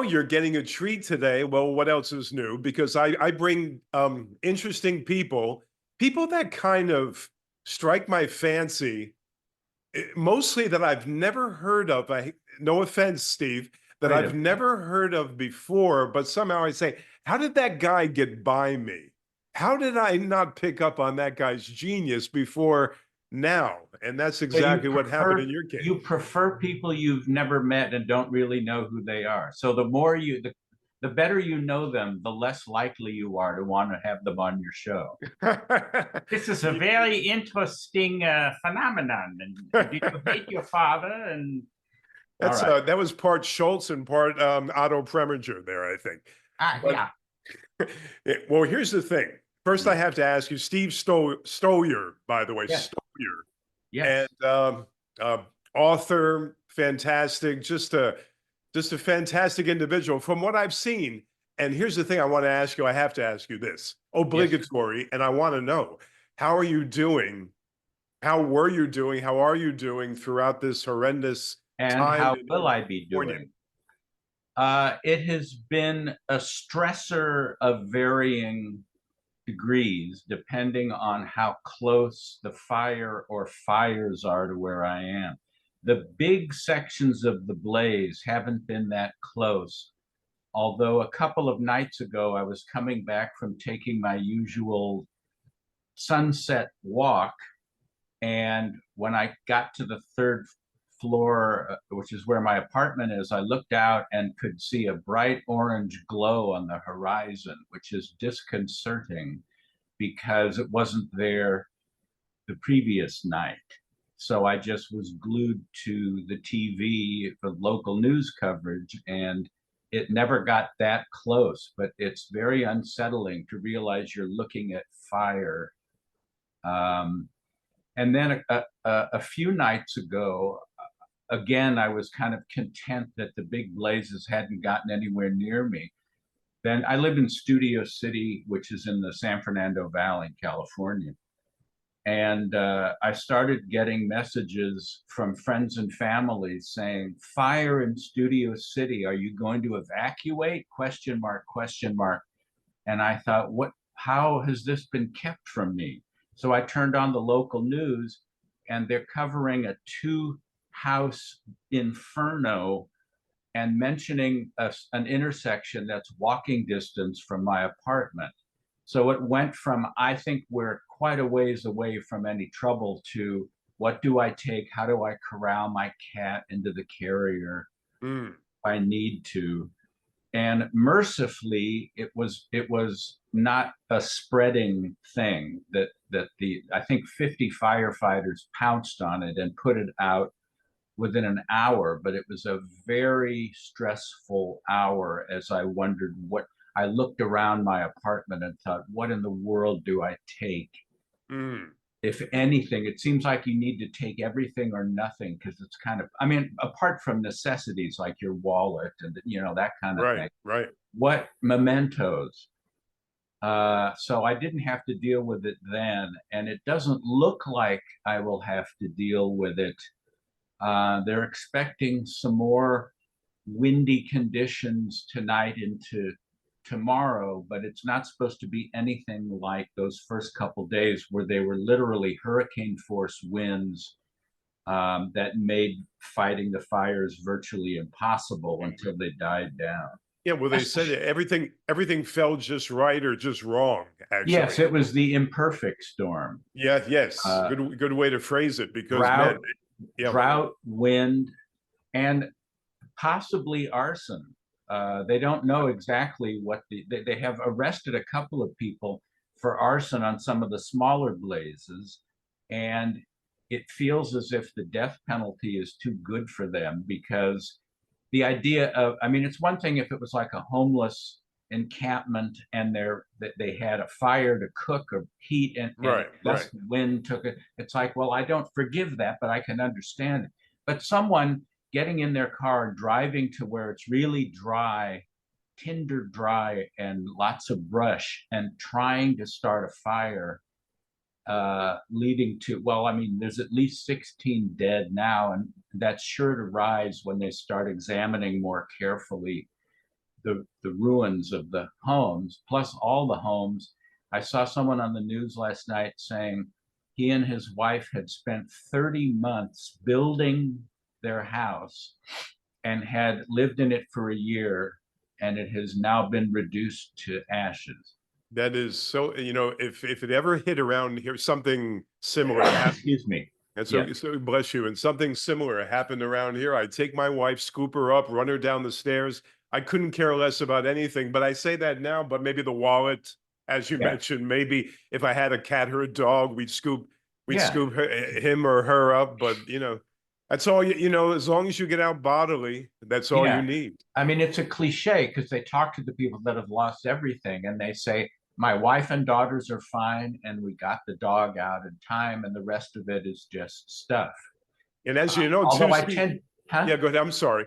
Well, you're getting a treat today. Well, what else is new? Because I bring interesting people, people that kind of strike my fancy, mostly that I've never heard of. No offense, Steve, that Wait I've a never heard of before, but somehow I say, how did that guy get by me? How did I not pick up on that guy's genius before now? And that's So exactly what happened in your you case. prefer people you've never met and don't really know who they are. So the more the better you know them, the less likely you are to want to have them on your show. This is a very interesting phenomenon. And did you hate your father? And all That's right. that was part Schultz and part Otto Preminger there, I think. Ah, But yeah. well, here's the thing. First, I have to ask you, Steve Stoliar, by the way, Yes. Stoliar, and Yes. uh, author, fantastic, just a fantastic individual from what I've seen. And here's the thing: I want to ask you. I have to ask you this, Yes. obligatory, and I want to know how are you doing? How were you doing? How are you doing throughout this horrendous And time how in will I be California? doing? It has been a stressor of varying degrees, depending on how close the fire or fires are to where I am. The big sections of the blaze haven't been that close, although a couple of nights ago, I was coming back from taking my usual sunset walk. And when I got to the third floor, which is where my apartment is, I looked out and could see a bright orange glow on the horizon, which is disconcerting because it wasn't there the previous night. So I just was glued to the TV for local news coverage, and it never got that close. But it's very unsettling to realize you're looking at fire. Um, and then a few nights ago, again, I was kind of content that the big blazes hadn't gotten anywhere near me. Then I live in Studio City, which is in the San Fernando Valley, California. And I started getting messages from friends and family saying, "Fire in Studio City, are you going to evacuate?" Question mark, question mark. And I thought, what, how has this been kept from me? So I turned on the local news, and they're covering a two-house inferno and mentioning an intersection that's walking distance from my apartment. So it went from, I think we're quite a ways away from any trouble, to what do I take? How do I corral my cat into the carrier Mm. if I need to? And mercifully, it was not a spreading thing that the I think 50 firefighters pounced on it and put it out within an hour, but it was a very stressful hour as I wondered what. I looked around my apartment and thought, what in the world do I take? Mm. If anything, it seems like you need to take everything or nothing, because it's kind of, I mean, apart from necessities like your wallet and, that kind of Right, thing, right. what mementos? So I didn't have to deal with it then, and it doesn't look like I will have to deal with it. They're expecting some more windy conditions tonight into tomorrow, but it's not supposed to be anything like those first couple days where they were literally hurricane force winds that made fighting the fires virtually impossible until they died down. Yeah, well, they That's said everything fell just right or just wrong, Yes, actually. it was the imperfect storm. Yeah, yes. Uh, Good way to phrase it because man, drought, yeah. drought, wind, and possibly arson. They don't know exactly what they have arrested a couple of people for arson on some of the smaller blazes, and it feels as if the death penalty is too good for them, because the idea of, I mean, it's one thing if it was like a homeless encampment and they had a fire to cook or heat, and a Right, right. gust of wind took it. It's like, well, I don't forgive that, but I can understand it. But someone getting in their car, driving to where it's really dry, tinder dry, and lots of brush, and trying to start a fire, leading to, well, I mean, there's at least 16 dead now, and that's sure to rise when they start examining more carefully the ruins of the homes, plus all the homes. I saw someone on the news last night saying he and his wife had spent 30 months building their house and had lived in it for a year, and it has now been reduced to ashes. That is so, if it ever hit around here, something similar happened. Excuse me. And Yeah. so bless you. And something similar happened around here. I'd take my wife, scoop her up, run her down the stairs. I couldn't care less about anything. But I say that now, but maybe the wallet, as you Yeah. mentioned, maybe if I had a cat or a dog, we'd Yeah. scoop him or her up. But that's all as long as you get out bodily, that's all you Yeah. need. I mean, it's a cliche because they talk to the people that have lost everything and they say, my wife and daughters are fine, and we got the dog out in time, and the rest of it is just stuff. And as you know, Although too, I Steve. tend, huh? Yeah, go ahead. I'm sorry.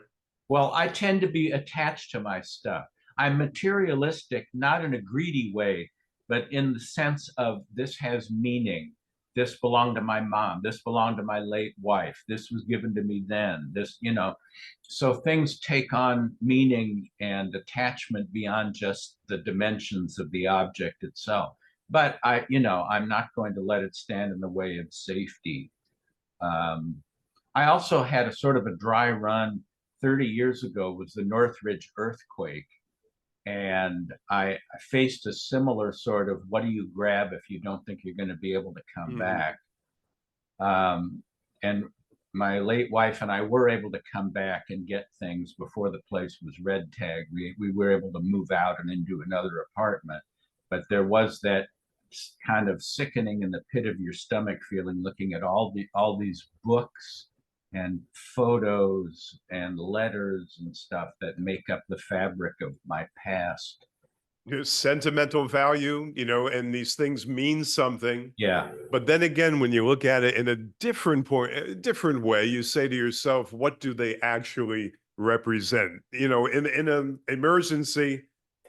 Well, I tend to be attached to my stuff. I'm materialistic, not in a greedy way, but in the sense of this has meaning. This belonged to my mom. This belonged to my late wife. This was given to me then. So things take on meaning and attachment beyond just the dimensions of the object itself. But I'm not going to let it stand in the way of safety. Um, I also had a sort of a dry run 30 years ago was the Northridge earthquake. And I faced a similar sort of what do you grab if you don't think you're going to be able to come Mhm. back? And my late wife and I were able to come back and get things before the place was red tagged. We were able to move out and into another apartment. But there was that kind of sickening in the pit of your stomach feeling looking at all these books and photos and letters and stuff that make up the fabric of my past. There's sentimental value, and these things mean something. Yeah. But then again, when you look at it in a different way, you say to yourself, what do they actually represent? In an emergency,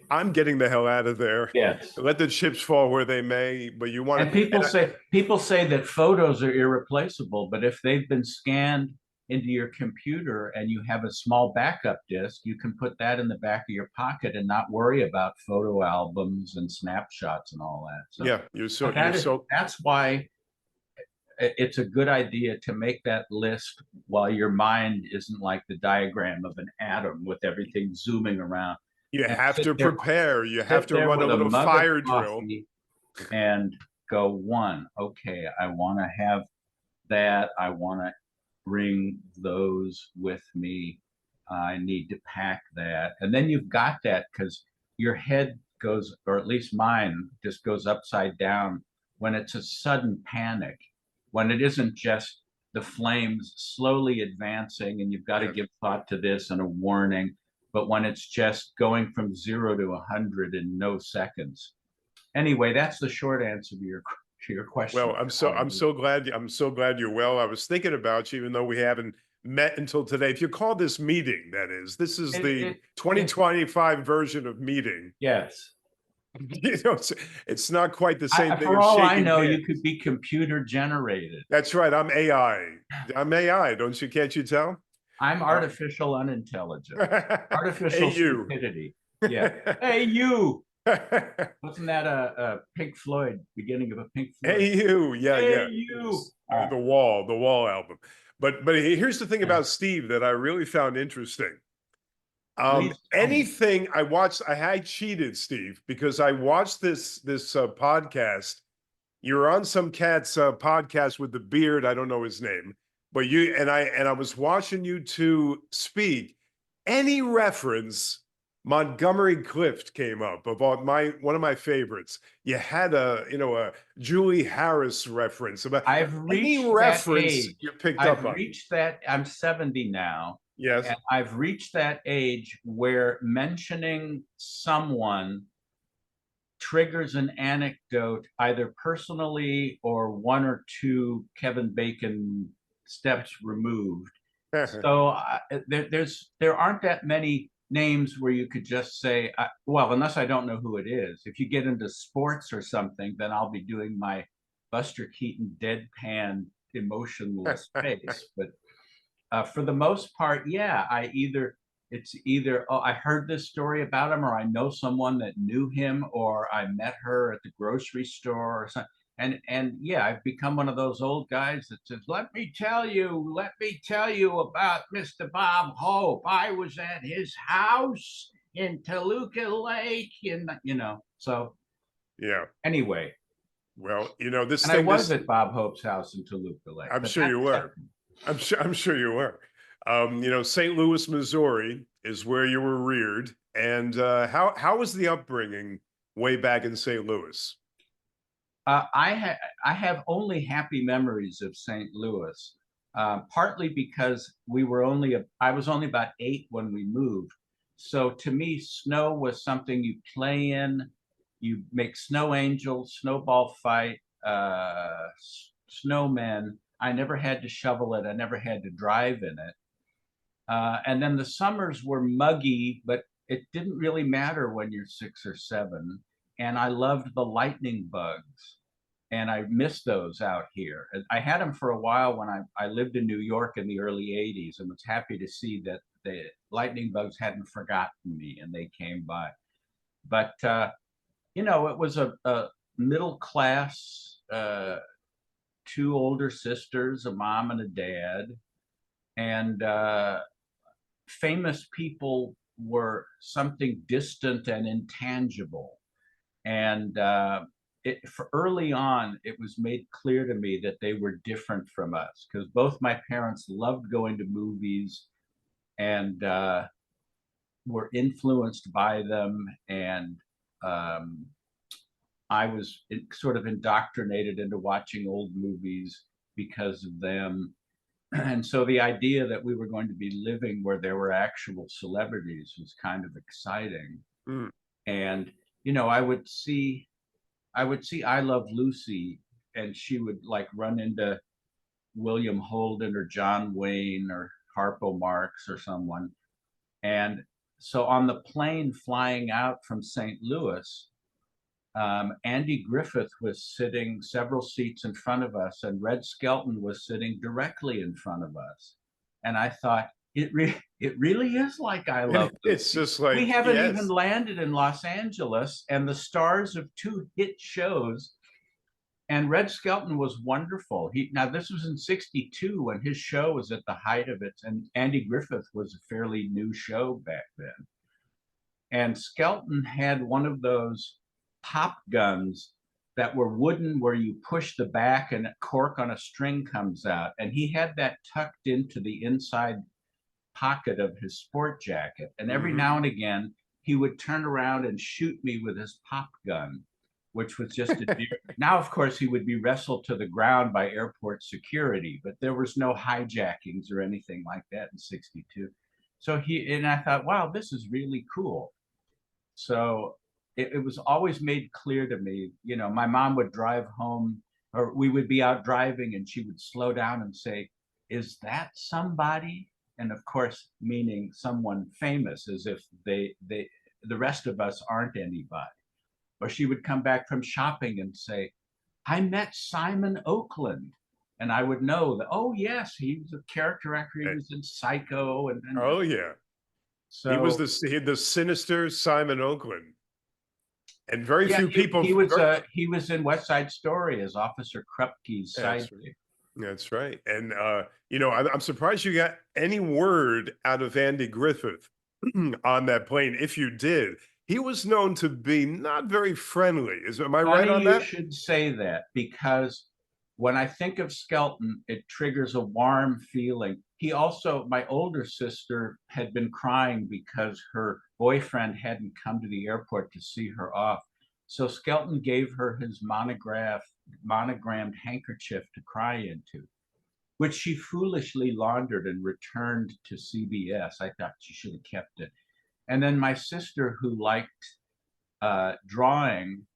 I'm getting the hell out of there. Yes. Let the chips fall where they may. But you want And to, people say that photos are irreplaceable, but if they've been scanned into your computer and you have a small backup disk, you can put that in the back of your pocket and not worry about photo albums and snapshots and all that. So yeah, that's why it's a good idea to make that list while your mind isn't like the diagram of an atom with everything zooming around. you And have to prepare. You have sit to there run a with a little mug of fire drill. coffee and go, one, okay, I want to have that. I want to bring those with me. I need to pack that. And then you've got that because your head goes, or at least mine, just goes upside down when it's a sudden panic, when it isn't just the flames slowly advancing and you've got to give thought to this and a warning, but when it's just going from 0 to 100 in no seconds. Anyway, that's the short answer to your question. Well, I'm so glad you're well. I was thinking about you, even though we haven't met until today. If you call this meeting, that is, this is It, the it, it, 2025 version of meeting. yes. It's not quite the same thing For as all I shaking know, hands. you could be computer generated. That's right. I'm AI. I'm AI. Can't you tell? I'm artificial unintelligence, artificial Hey, you. stupidity. Yeah. Hey, you. Wasn't that a Pink Floyd, beginning of a Pink Floyd? Hey, you. Yeah, Hey, yeah. you. The Wall album. But here's the thing about Steve that I really found interesting. Please tell me. Anything I watched, I cheated, Steve, because I watched this podcast. You're on some cat's podcast with the beard. I don't know his name, but I was watching you two speak. Any reference, Montgomery Clift came up about one of my favorites. You had a Julie Harris reference about I've any reached that reference age. you picked I've up on. reached that. I'm 70 now. Yes. And I've reached that age where mentioning someone triggers an anecdote, either personally or one or two Kevin Bacon steps removed. So there aren't that many names where you could just say, well, unless I don't know who it is. If you get into sports or something, then I'll be doing my Buster Keaton deadpan emotionless face. But for the most part, yeah, it's either, oh, I heard this story about him, or I know someone that knew him, or I met her at the grocery store or something. And yeah, I've become one of those old guys that says, let me tell you about Mr. Bob Hope. I was at his house in Toluca Lake, so Yeah. anyway, Well, this and I thing, was this at Bob Hope's house in Toluca Lake, I'm but sure you that's were. different. I'm sure you were. St. Louis, Missouri is where you were reared. And how was the upbringing way back in St. Louis? I have only happy memories of St. Louis, partly because I was only about 8 when we moved. So to me, snow was something you play in. You make snow angels, snowball fight, snowmen. I never had to shovel it. I never had to drive in it. And then the summers were muggy, but it didn't really matter when you're 6 or 7. And I loved the lightning bugs, and I miss those out here. I had them for a while when I lived in New York in the early 80s, and was happy to see that the lightning bugs hadn't forgotten me and they came by. But, it was a middle class, 2 older sisters, a mom and a dad. And famous people were something distant and intangible. And for early on, it was made clear to me that they were different from us, because both my parents loved going to movies and were influenced by them. And I was sort of indoctrinated into watching old movies because of them. And so the idea that we were going to be living where there were actual celebrities was kind of exciting. Mm. And I would see I Love Lucy, and she would like run into William Holden or John Wayne or Harpo Marx or someone. And so on the plane flying out from St. Louis, Andy Griffith was sitting several seats in front of us, and Red Skelton was sitting directly in front of us. And I thought, it really is like I Love It's Lucy. just We like, haven't even yes. landed in Los Angeles, and the stars of 2 hit shows. And Red Skelton was wonderful. Now this was in '62 when his show was at the height of it, and Andy Griffith was a fairly new show back then. And Skelton had one of those pop guns that were wooden, where you push the back and a cork on a string comes out. And he had that tucked into the inside pocket of his sport jacket. And every Hmm. now and again, he would turn around and shoot me with his pop gun, which was just a deer. Now, of course, he would be wrestled to the ground by airport security, but there was no hijackings or anything like that in '62. So and I thought, wow, this is really cool. So it was always made clear to me, my mom would drive home, or we would be out driving, and she would slow down and say, "Is that somebody?" And of course, meaning someone famous, as if the rest of us aren't anybody. Or she would come back from shopping and say, "I met Simon Oakland." And I would know that, oh, yes, he was a character actor. He Eh, was in Psycho. And Oh yeah. He was so, the sinister Simon Oakland. And very yeah, few he, people he was uh, he was in West Side Story as Officer Krupke's that's right. sidekick. That's right. And I'm surprised you got any word out of Andy Griffith on that plane. If you did, he was known to be not very friendly. Am I right Funny on you that? should say that, because when I think of Skelton, it triggers a warm feeling. My older sister had been crying because her boyfriend hadn't come to the airport to see her off. So Skelton gave her his monogrammed handkerchief to cry into, which she foolishly laundered and returned to CBS. I thought she should have kept it. And then my sister, who liked drawing,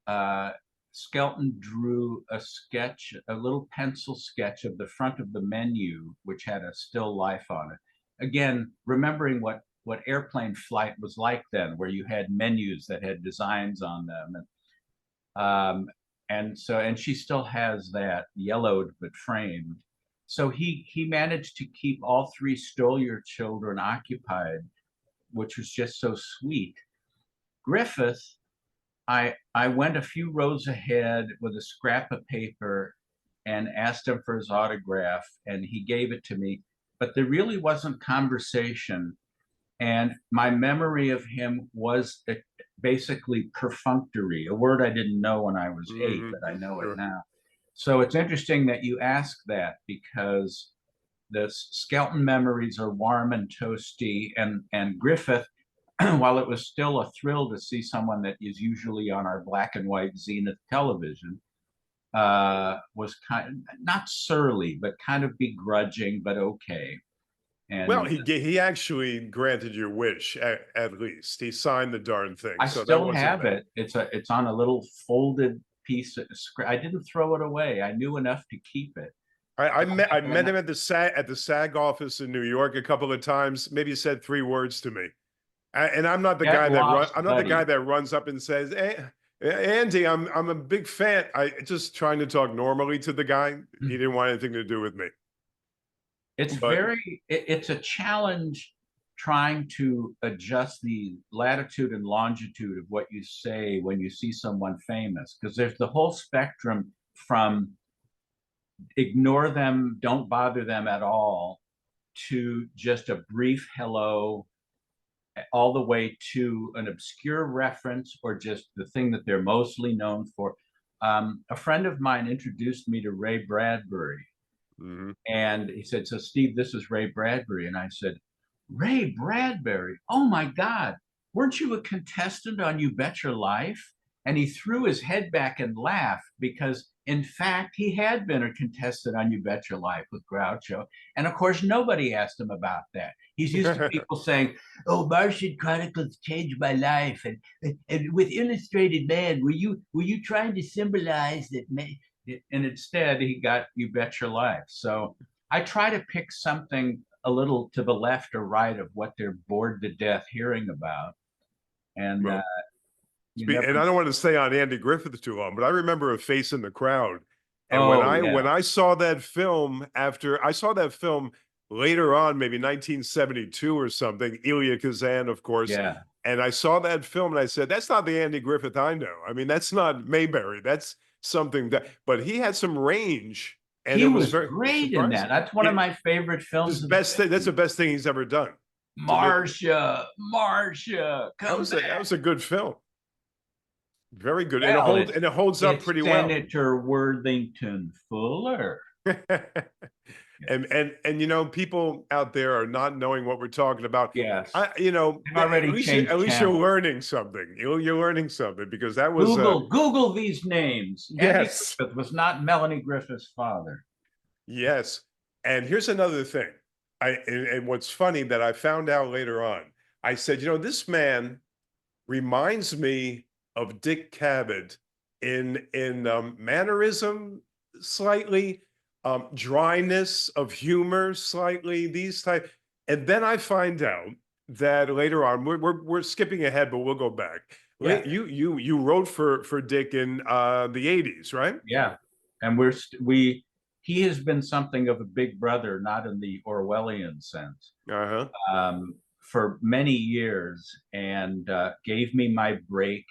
uh, Skelton drew a little pencil sketch of the front of the menu, which had a still life on it. Again, remembering what airplane flight was like then, where you had menus that had designs on them. And she still has that, yellowed but framed. So he managed to keep all three Stoliar children occupied, which was just so sweet. Griffith, I went a few rows ahead with a scrap of paper and asked him for his autograph, and he gave it to me. But there really wasn't conversation, and my memory of him was basically perfunctory, a word I didn't know when I was 8, Hmm. but I know it Sure. now. So it's interesting that you ask that, because the skeleton memories are warm and toasty, and Griffith, while it was still a thrill to see someone that is usually on our black and white Zenith television, was kind of not surly, but kind of begrudging, but okay. Well, And he actually granted your wish at least. He signed the darn thing, I so that still wasn't have bad. it. It's on a little folded piece of scrap. I didn't throw it away. I knew enough to keep it. I met him at the SAG office in New York a couple of times. Maybe he said 3 words to me. And I'm not the Get guy that lost, I'm not the guy buddy. that runs up and says, "Hey, Andy, I'm a big fan." I just trying to talk normally to the guy. He didn't want anything to do with me. It's But it's a challenge trying to adjust the latitude and longitude of what you say when you see someone famous, because there's the whole spectrum from ignore them, don't bother them at all, to just a brief hello, all the way to an obscure reference or just the thing that they're mostly known for. A friend of mine introduced me to Ray Bradbury, mhm. and he said, "So, Steve, this is Ray Bradbury." And I said, "Ray Bradbury? Oh my God, weren't you a contestant on You Bet Your Life?" And he threw his head back and laughed, because, in fact, he had been a contestant on You Bet Your Life with Groucho. And of course, nobody asked him about that. He's used to people saying, "Oh, Martian Chronicles changed my life," and with Illustrated Man, were you trying to symbolize that? And instead, he got You Bet Your Life. So I try to pick something a little to the left or right of what they're bored to death hearing about, and Well, you never. and I don't want to stay on Andy Griffith too long, but I remember A Face in the Crowd. And Oh when yeah, I saw that film after I saw that film later on, maybe 1972 or something, Elia Kazan, of course. yeah. And I saw that film and I said, that's not the Andy Griffith I know. I mean, that's not Mayberry. That's something that, but he had some range and He it was was very great in that. surprising. That's one of It, my favorite films his of the best thing, that's the 50s. best thing he's ever done. Marcia, come That back. was a good film. Very good. Well, And it holds up it's pretty well. Senator Worthington Fuller. And you know, people out there are not knowing what we're talking about. Yes, they've At already least changed you're channels. learning something. You're learning something because that was Google these names. Andy yes. Griffith was not Melanie Griffith's father. Yes. And here's another thing. And what's funny that I found out later on. I said, you know, this man reminds me of Dick Cavett in mannerism slightly, dryness of humor slightly, these type. And then I find out that later on, we're skipping ahead, but we'll go back. Yeah, You wrote for Dick in the 80s, right? yeah. And we he has been something of a big brother, not in the Orwellian sense, Uh-huh. for many years, and gave me my break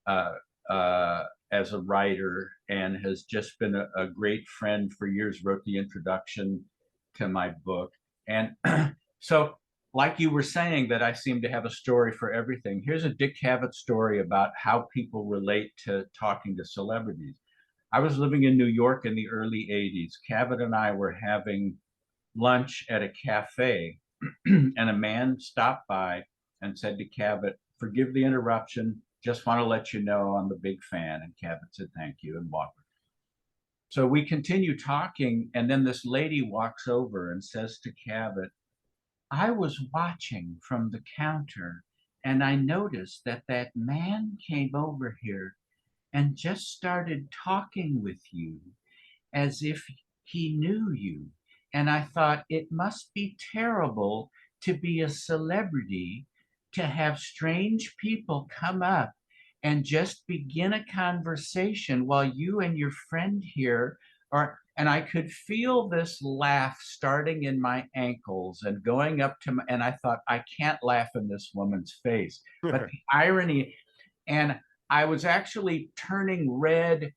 uh, as a writer, and has just been a great friend for years. Wrote the introduction to my book, and so, like you were saying, that I seem to have a story for everything. Here's a Dick Cavett story about how people relate to talking to celebrities. I was living in New York in the early 80s. Cavett and I were having lunch at a cafe, and a man stopped by and said to Cavett, "Forgive the interruption. Just want to let you know I'm a big fan." And Cavett said, "Thank you," and walked. So we continue talking, and then this lady walks over and says to Cavett, "I was watching from the counter, and I noticed that that man came over here and just started talking with you as if he knew you. And I thought it must be terrible to be a celebrity, to have strange people come up and just begin a conversation while you and your friend here are." And I could feel this laugh starting in my ankles and going up to my, and I thought, I can't laugh in this woman's face. But the irony, and I was actually turning red,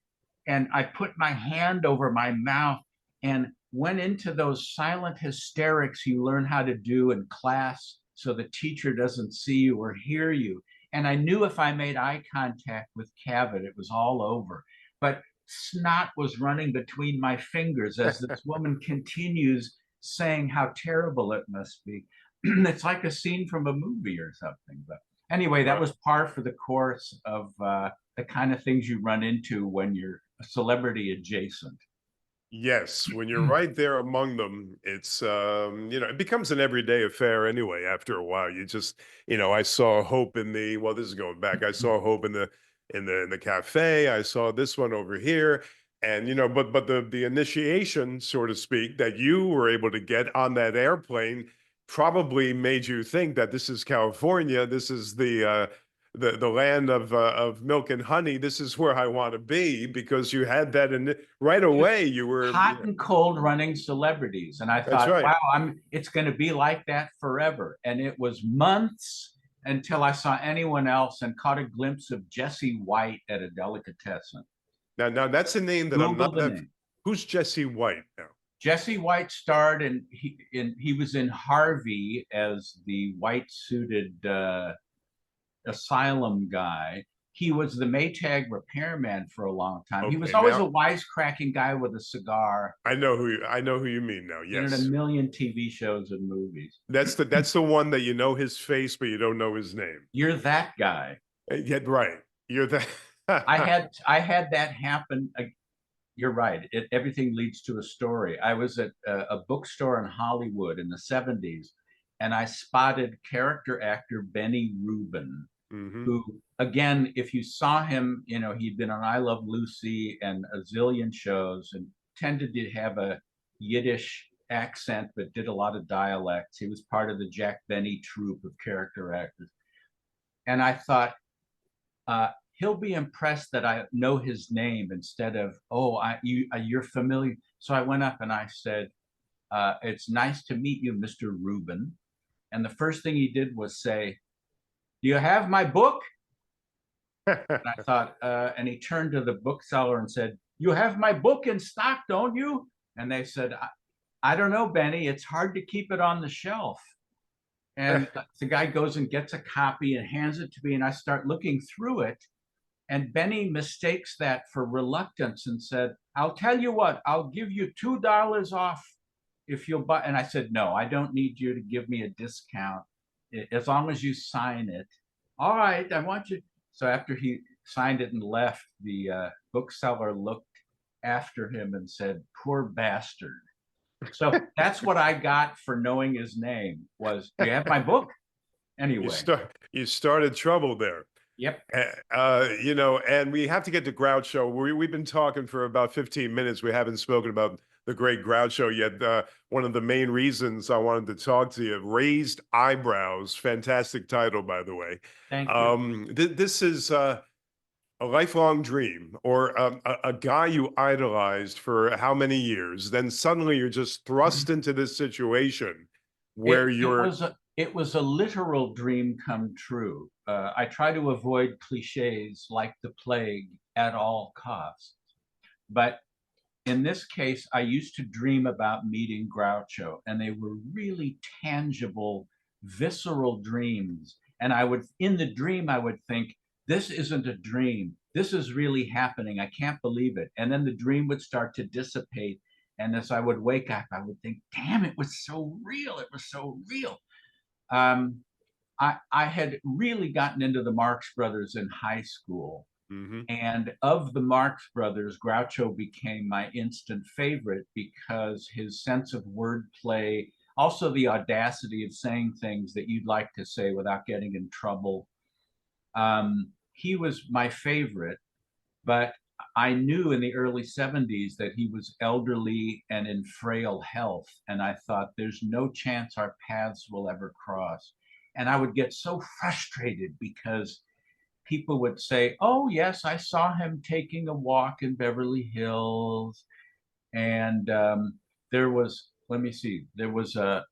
and I put my hand over my mouth and went into those silent hysterics you learn how to do in class so the teacher doesn't see you or hear you. And I knew if I made eye contact with Cavett, it was all over. But snot was running between my fingers as this woman continues saying how terrible it must be. It's like a scene from a movie or something. But anyway, that was par for the course of the kind of things you run into when you're celebrity adjacent. Yes, when you're right there among them, it's it becomes an everyday affair anyway. After a while, you just, I saw Hope in the, well, this is going back. I saw Hope in the cafe. I saw this one over here, and but the initiation, so to speak, that you were able to get on that airplane probably made you think that this is California. This is the land of milk and honey. This is where I want to be, because you had that, and right away you were. Hot and cold running celebrities. And I That's thought, right. wow, it's going to be like that forever. And it was months until I saw anyone else and caught a glimpse of Jesse White at a delicatessen. Now that's a name that I'm Google not. the name. Who's Jesse White now? Jesse White starred, and he was in Harvey as the white suited asylum guy. He was the Maytag repairman for a long time. He was Okay, always now a wisecracking guy with a cigar. I know who you mean now. Been in a Yes, million TV shows and movies. that's the one that you know his face, but you don't know his name. You're that guy. Yeah, right. You're that. I had that happen. You're right. Everything leads to a story. I was at a bookstore in Hollywood in the 70s, and I spotted character actor Benny Rubin, Hmm. who, again, if you saw him, he'd been on I Love Lucy and a zillion shows and tended to have a Yiddish accent, but did a lot of dialects. He was part of the Jack Benny troupe of character actors. And I thought, he'll be impressed that I know his name instead of, oh, you're familiar. So I went up and I said, it's nice to meet you, Mr. Rubin. And the first thing he did was say, do you have my book? And I thought, and he turned to the bookseller and said, you have my book in stock, don't you? And they said, I don't know, Benny, it's hard to keep it on the shelf. And the guy goes and gets a copy and hands it to me, and I start looking through it. And Benny mistakes that for reluctance and said, I'll tell you what, I'll give you $2 off if you'll buy. And I said, no, I don't need you to give me a discount as long as you sign it. All right, I want you. So after he signed it and left, the bookseller looked after him and said, poor bastard. So that's what I got for knowing his name was, do you have my book? Anyway. You started trouble there. Yep. And we have to get to Groucho. We've been talking for about 15 minutes. We haven't spoken about the great Groucho yet. One of the main reasons I wanted to talk to you, Raised Eyebrows, fantastic title, by the way. Thank you. This is a lifelong dream, or a guy you idolized for how many years, then suddenly you're just thrust into this situation where it was a literal dream come true. I try to avoid cliches like the plague at all costs. But in this case, I used to dream about meeting Groucho, and they were really tangible, visceral dreams. And in the dream, I would think, this isn't a dream. This is really happening. I can't believe it. And then the dream would start to dissipate. And as I would wake up, I would think, damn, it was so real. It was so real. I had really gotten into the Marx Brothers in high school. Mhm. And of the Marx Brothers, Groucho became my instant favorite because his sense of wordplay, also the audacity of saying things that you'd like to say without getting in trouble. He was my favorite, but I knew in the early 70s that he was elderly and in frail health. And I thought, there's no chance our paths will ever cross. And I would get so frustrated because people would say, oh, yes, I saw him taking a walk in Beverly Hills. And there was, let me see, there was a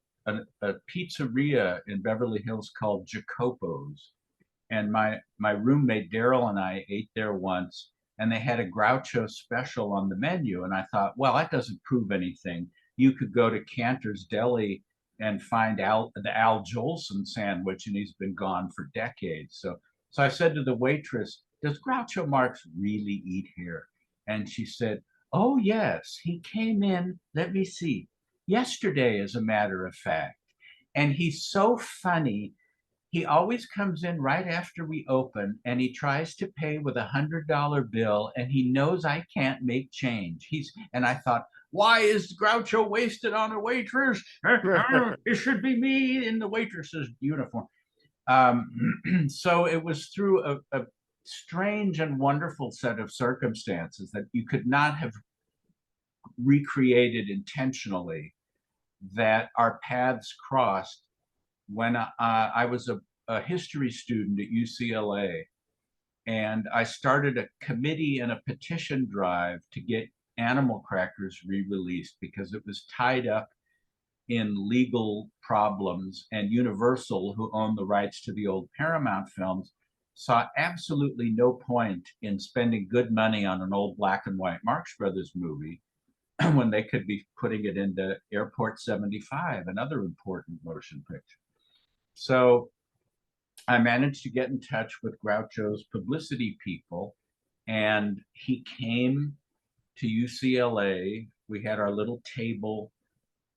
pizzeria in Beverly Hills called Jacopo's, and my roommate Daryl and I ate there once, and they had a Groucho special on the menu, and I thought, well, that doesn't prove anything. You could go to Cantor's Deli and find the Al Jolson sandwich, and he's been gone for decades. So I said to the waitress, "Does Groucho Marx really eat here?" And she said, "Oh yes, he came in. Let me see, yesterday, as a matter of fact." And he's so funny. He always comes in right after we open, and he tries to pay with $100 bill, and he knows I can't make change. And I thought, why is Groucho wasted on a waitress? It should be me in the waitress's uniform. So it was through a strange and wonderful set of circumstances that you could not have recreated intentionally, that our paths crossed when I was a history student at UCLA, and I started a committee and a petition drive to get Animal Crackers re-released because it was tied up in legal problems, and Universal, who owned the rights to the old Paramount films, saw absolutely no point in spending good money on an old black and white Marx Brothers movie when they could be putting it into Airport 75, another important motion picture. So I managed to get in touch with Groucho's publicity people, and he came to UCLA. We had our little table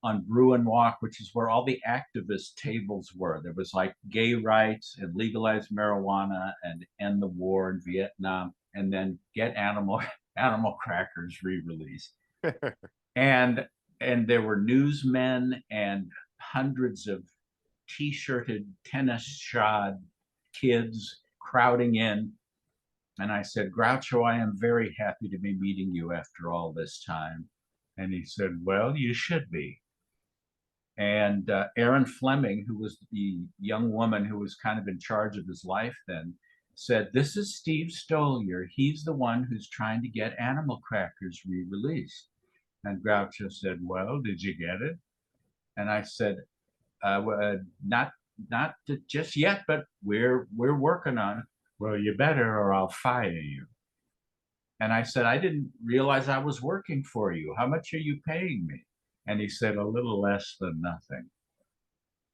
on Bruin Walk, which is where all the activist tables were. There was like gay rights and legalize marijuana and end the war in Vietnam, and then get Animal Crackers re-released. and there were newsmen and hundreds of t-shirted, tennis-shod kids crowding in. And I said, "Groucho, I am very happy to be meeting you after all this time." And he said, "Well, you should be." And Erin Fleming, who was the young woman who was kind of in charge of his life then, said, "This is Steve Stoliar. He's the one who's trying to get Animal Crackers re-released." And Groucho said, "Well, did you get it?" And I said, not just yet, but we're working on it." "Well, you better, or I'll fire you." And I said, "I didn't realize I was working for you. How much are you paying me?" And he said, "A little less than nothing."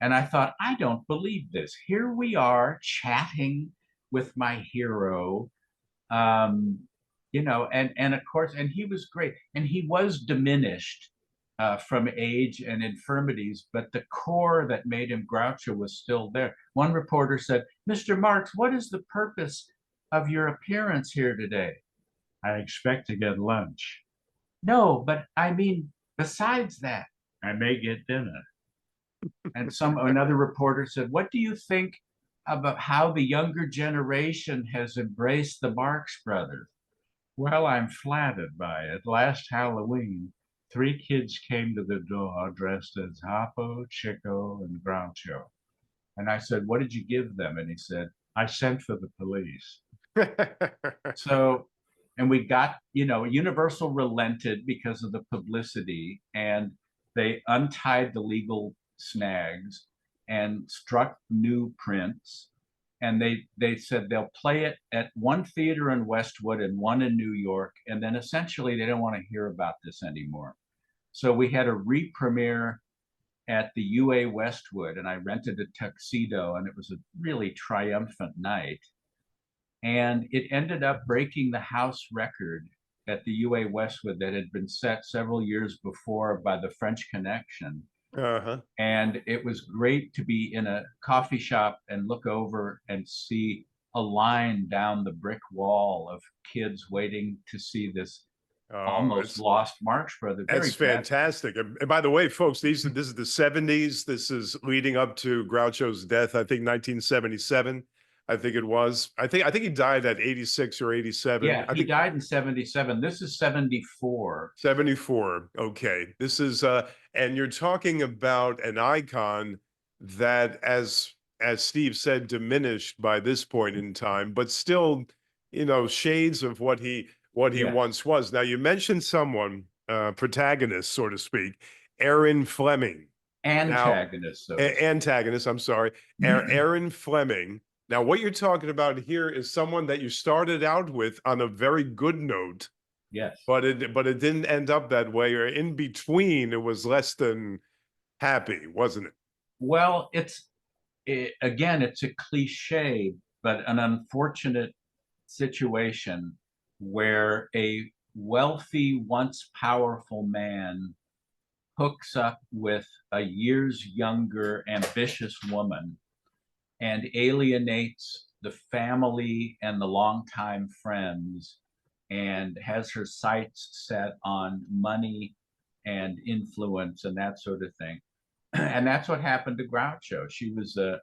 And I thought, I don't believe this. Here we are chatting with my hero, um, and of course, and he was great, and he was diminished from age and infirmities, but the core that made him Groucho was still there. One reporter said, "Mr. Marx, what is the purpose of your appearance here today?" "I expect to get lunch." "No, but I mean, besides that." "I may get dinner." And another reporter said, "What do you think about how the younger generation has embraced the Marx Brothers?" "Well, I'm flattered by it. Last Halloween, 3 kids came to the door dressed as Harpo, Chico, and Groucho." And I said, "What did you give them?" And he said, "I sent for the police." So, and we got, Universal relented because of the publicity, and they untied the legal snags and struck new prints. And they said they'll play it at one theater in Westwood and one in New York, and then essentially they don't want to hear about this anymore. So we had a re-premiere at the UA Westwood, and I rented a tuxedo, and it was a really triumphant night. And it ended up breaking the house record at the UA Westwood that had been set several years before by the French Connection. Uh-huh. And it was great to be in a coffee shop and look over and see a line down the brick wall of kids waiting to see this Oh, almost lost Marx Brother. that's fantastic. And by the way, folks, this is the 70s. This is leading up to Groucho's death, I think 1977. I think it was. I think he died at 86 or 87. Yeah, he died in 77. This is 74. 74. Okay. This is and you're talking about an icon that, as Steve said, diminished by this point in time, but still, shades of what he Yes. once was. Now, you mentioned someone protagonist, so to speak, Aaron Fleming. Now, Antagonist, so to speak. antagonist, I'm sorry, Aaron Fleming. Now, what you're talking about here is someone that you started out with on a very good note, Yes. but it didn't end up that way, or in between, it was less than happy, wasn't it? Well, again, it's a cliche, but an unfortunate situation where a wealthy, once powerful man hooks up with a years younger, ambitious woman and alienates the family and the longtime friends and has her sights set on money and influence and that sort of thing. And that's what happened to Groucho. She was a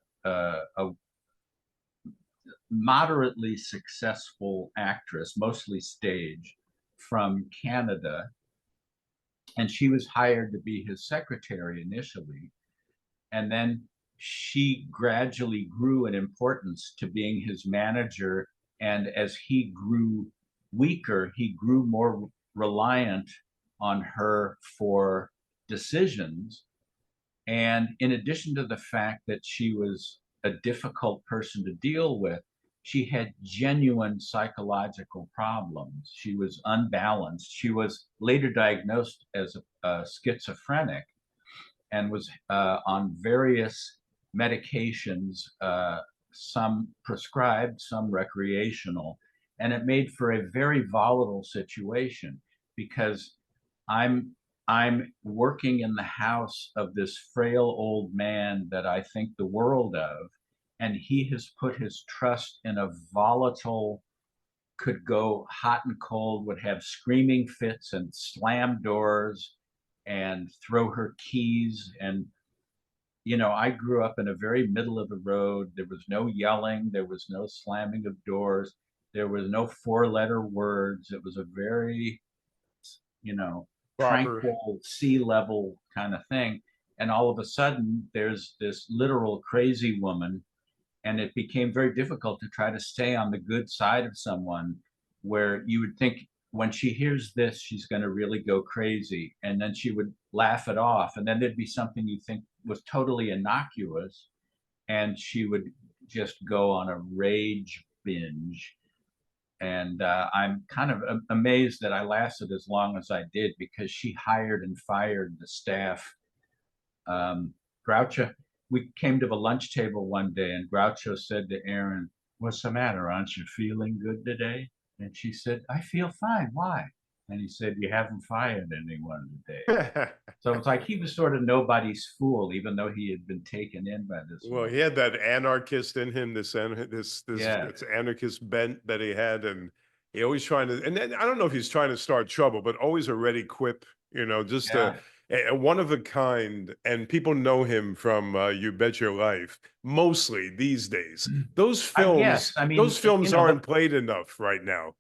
moderately successful actress, mostly stage, from Canada. And she was hired to be his secretary initially. And then she gradually grew in importance to being his manager. And as he grew weaker, he grew more reliant on her for decisions. And in addition to the fact that she was a difficult person to deal with, she had genuine psychological problems. She was unbalanced. She was later diagnosed as a schizophrenic and was on various medications, some prescribed, some recreational. And it made for a very volatile situation because I'm I'm working in the house of this frail old man that I think the world of, and he has put his trust in a volatile, could go hot and cold, would have screaming fits and slam doors and throw her keys. And, I grew up in a very middle of the road. There was no yelling, there was no slamming of doors, there was no four-letter words. It was a very, you know, Proper. tranquil sea level kind of thing. And all of a sudden, there's this literal crazy woman, and it became very difficult to try to stay on the good side of someone where you would think when she hears this, she's going to really go crazy. And then she would laugh it off. And then there'd be something you think was totally innocuous, and she would just go on a rage binge. And I'm kind of amazed that I lasted as long as I did because she hired and fired the staff. Groucho, we came to the lunch table one day, and Groucho said to Erin, "What's the matter? Aren't you feeling good today?" And she said, "I feel fine. Why?" And he said, "You haven't fired anyone today." So it's like he was sort of nobody's fool, even though he had been taken in by this Well, woman. he had that anarchist in him, Yeah, this anarchist bent that he had, and he always trying to. And then I don't know if he's trying to start trouble, but always a ready quip. Just yeah. a one of a kind. And people know him from You Bet Your Life, mostly these days. I guess. I Those mean, films aren't played enough right now.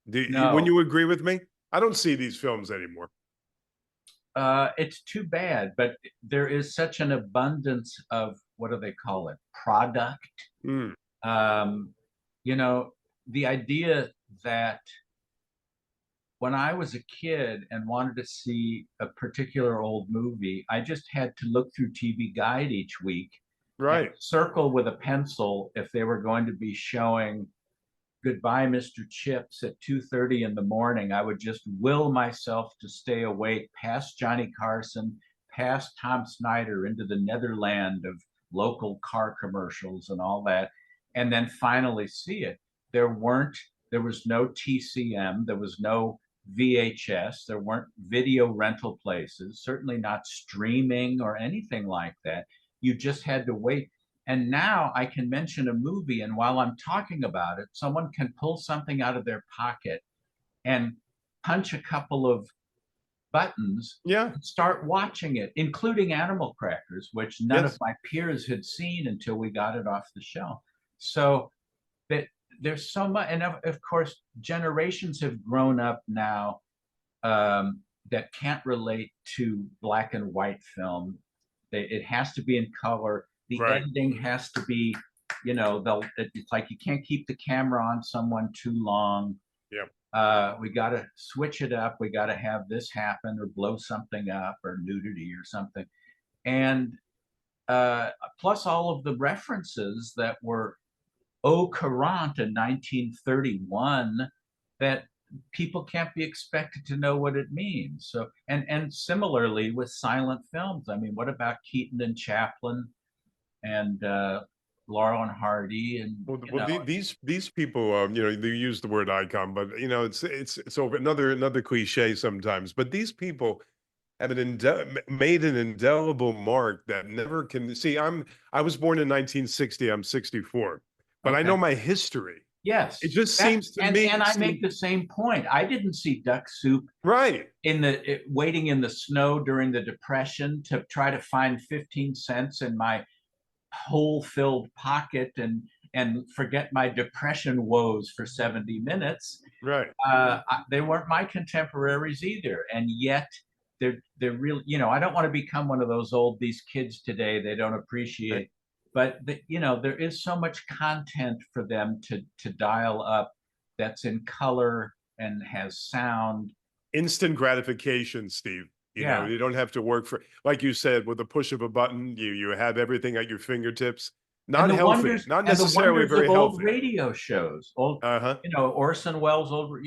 When no, you agree with me? I don't see these films anymore. it's too bad, but there is such an abundance of what do they call it? Product. Mm, Um, you know, the idea that when I was a kid and wanted to see a particular old movie, I just had to look through TV Guide each week and right. circle with a pencil if they were going to be showing Goodbye, Mr. Chips at 2:30 in the morning. I would just will myself to stay awake past Johnny Carson, past Tom Snyder, into the netherland of local car commercials and all that, and then finally see it. There was no TCM, there was no VHS, there weren't video rental places, certainly not streaming or anything like that. You just had to wait. And now I can mention a movie, and while I'm talking about it, someone can pull something out of their pocket and punch a couple of buttons Yeah. and start watching it, including Animal Crackers, which none of Yes. my peers had seen until we got it off the shelf. So that there's so much, and of course, generations have grown up now that can't relate to black and white film. It has to be in color. The Right. editing has to be, it's like you can't keep the camera on someone too long. Yeah. We got to switch it up. We got to have this happen or blow something up or nudity or something. And plus all of the references that were au courant in 1931 that people can't be expected to know what it means. So, and similarly with silent films. I mean, what about Keaton and Chaplin and Laurel and Hardy and These people, they use the word icon, but it's over another cliche sometimes. But these people have made an indelible mark that never can see. I was born in 1960. I'm 64, but I okay. know my history. It Yes, just that seems to me, and I make the same point. I didn't see Duck Soup right. waiting in the snow during the Depression to try to find 15 cents in my hole-filled pocket and forget my depression woes for 70 minutes. Right. They weren't my contemporaries either, and yet they're really, I don't want to become one of those old these kids today they don't appreciate, but there is so much content for them to dial up that's in color and has sound. Instant gratification, Steve. Yeah, You don't have to work for, like you said, with the push of a button, you have everything at your fingertips. Not healthy, not and the necessarily wonders very of old healthy. radio shows, old, Uh-huh. Orson Welles, old,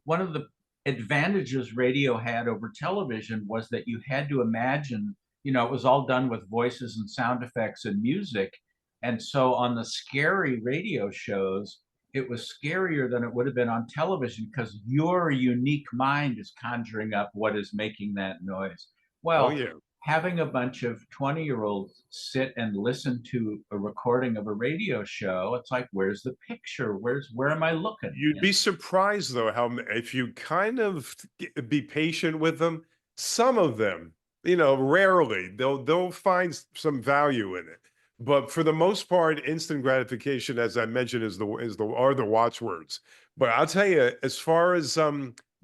one of the advantages radio had over television was that you had to imagine, it was all done with voices and sound effects and music. And so on the scary radio shows, it was scarier than it would have been on television because your unique mind is conjuring up what is making that noise. Oh Well, yeah. having a bunch of 20-year-olds sit and listen to a recording of a radio show, it's like, where's the picture? Where am I looking? You'd be surprised though if you kind of be patient with them, some of them, rarely they'll find some value in it. But for the most part, instant gratification, as I mentioned, are the watchwords. But I'll tell you, as far as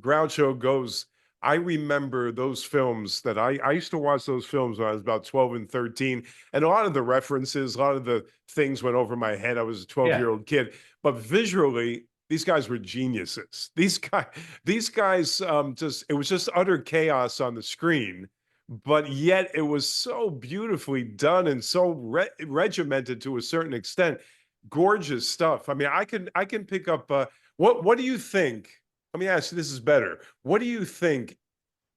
Groucho goes, I remember those films that I used to watch those films when I was about 12 and 13. And a lot of the references, a lot of the things went over my head. I was a 12-year-old kid. But visually, these guys were geniuses. These guys, just it was just utter chaos on the screen, but yet it was so beautifully done and so regimented to a certain extent. Gorgeous stuff. I mean, I can pick up. What do you think? Let me ask you. This is better. What do you think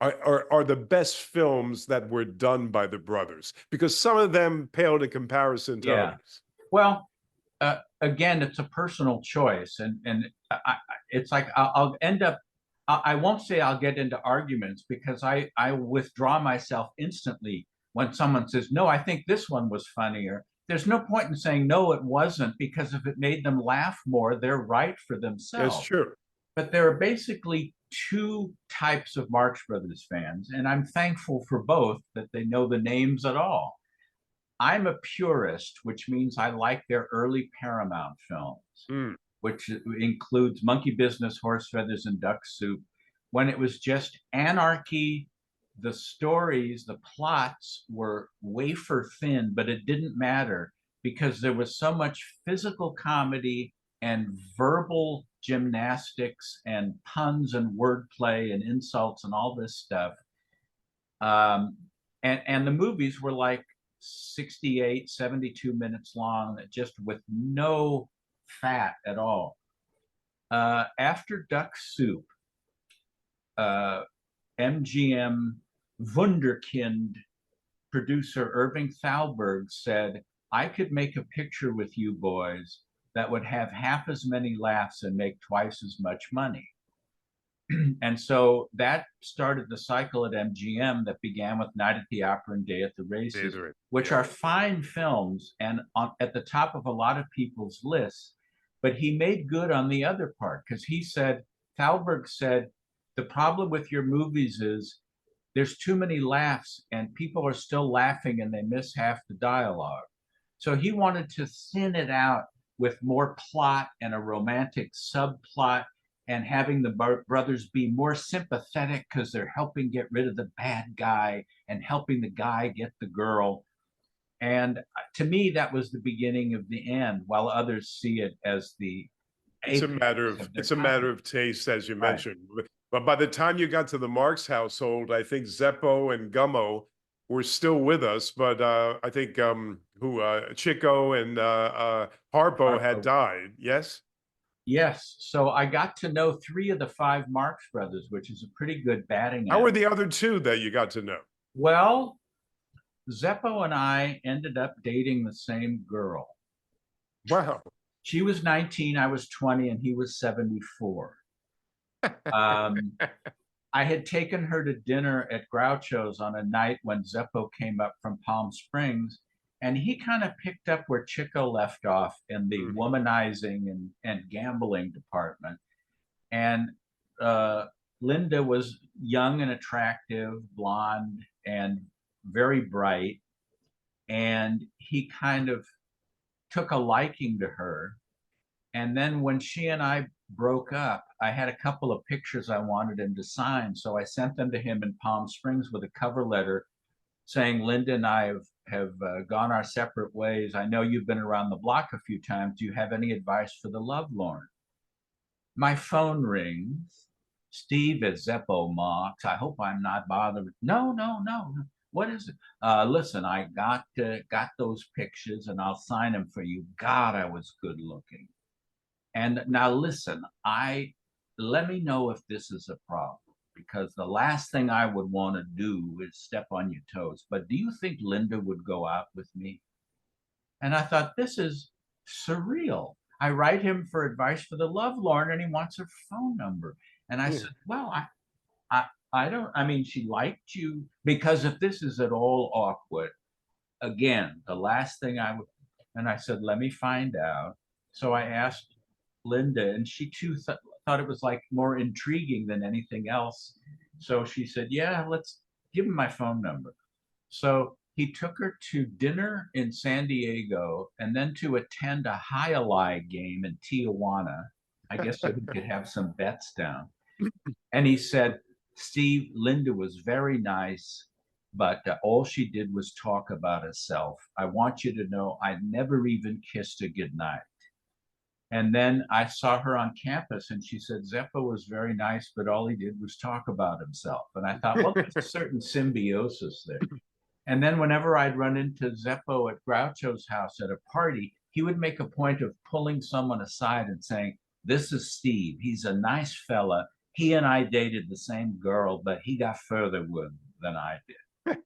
are the best films that were done by the brothers? Because some of them paled in comparison to Yeah. others. Well, again, it's a personal choice, and it's like I'll end up. I won't say I'll get into arguments because I withdraw myself instantly when someone says no. I think this one was funnier. There's no point in saying no, it wasn't, because if it made them laugh more, they're right for That's themselves. true. But there are basically two types of Marx Brothers fans, and I'm thankful for both that they know the names at all. I'm a purist, which means I like their early Paramount films, Mm. which includes Monkey Business, Horse Feathers, and Duck Soup, when it was just anarchy. The stories, the plots were wafer thin, but it didn't matter because there was so much physical comedy and verbal gymnastics and puns and wordplay and insults and all this stuff. Um, and the movies were like 68, 72 minutes long, just with no fat at all. After Duck Soup, MGM Wunderkind producer Irving Thalberg said, I could make a picture with you boys that would have half as many laughs and make twice as much money. And so that started the cycle at MGM that began with Night at the Opera and Day at the Races, which are fine films and at the top of a lot of people's lists. But he made good on the other part because Thalberg said, the problem with your movies is there's too many laughs and people are still laughing and they miss half the dialogue. So he wanted to thin it out with more plot and a romantic subplot and having the brothers be more sympathetic because they're helping get rid of the bad guy and helping the guy get the girl. And to me, that was the beginning of the end, while others see it as the It's a matter apex of of their it's a kind. matter of taste, as you Right. mentioned. But by the time you got to the Marx household, I think Zeppo and Gummo were still with us, but I think who Chico and Harpo had Harpo. died. Yes. Yes. So I got to know three of the five Marx brothers, which is a pretty good batting How were average. the other two that you got to know? Well, Zeppo and I ended up dating the same girl. Wow. She was 19, I was 20, and he was 74. Um, I had taken her to dinner at Groucho's on a night when Zeppo came up from Palm Springs, and he kind of picked up where Chico left off in the Mhm. womanizing and gambling department. And uh, Linda was young and attractive, blonde, and very bright. And he kind of took a liking to her. And then when she and I broke up, I had a couple of pictures I wanted him to sign. So I sent them to him in Palm Springs with a cover letter saying, Linda and I have gone our separate ways. I know you've been around the block a few times. Do you have any advice for the lovelorn? My phone rings. Steve at Zeppo Marx. I hope I'm not bothered. No, no, no. What is it? Listen, I got those pictures and I'll sign them for you. God, I was good looking. And now listen, I let me know if this is a problem because the last thing I would want to do is step on your toes. But do you think Linda would go out with me? And I thought, this is surreal. I write him for advice for the lovelorn and he wants her phone number. And I Yeah. said, well, I, I don't, I mean, she liked you because if this is at all awkward, again, the last thing I would, and I said, let me find out. So I asked Linda, and she too thought it was like more intriguing than anything else. So she said, yeah, let's give him my phone number. So he took her to dinner in San Diego and then to attend a high game in Tijuana, I guess so he could have some bets down. And he said, Steve, Linda was very nice, but all she did was talk about herself. I want you to know I never even kissed her goodnight. And then I saw her on campus and she said, Zeppo was very nice, but all he did was talk about himself. And I thought, well, there's a certain symbiosis there. And then whenever I'd run into Zeppo at Groucho's house at a party, he would make a point of pulling someone aside and saying, this is Steve. He's a nice fella. He and I dated the same girl, but he got further with than I did.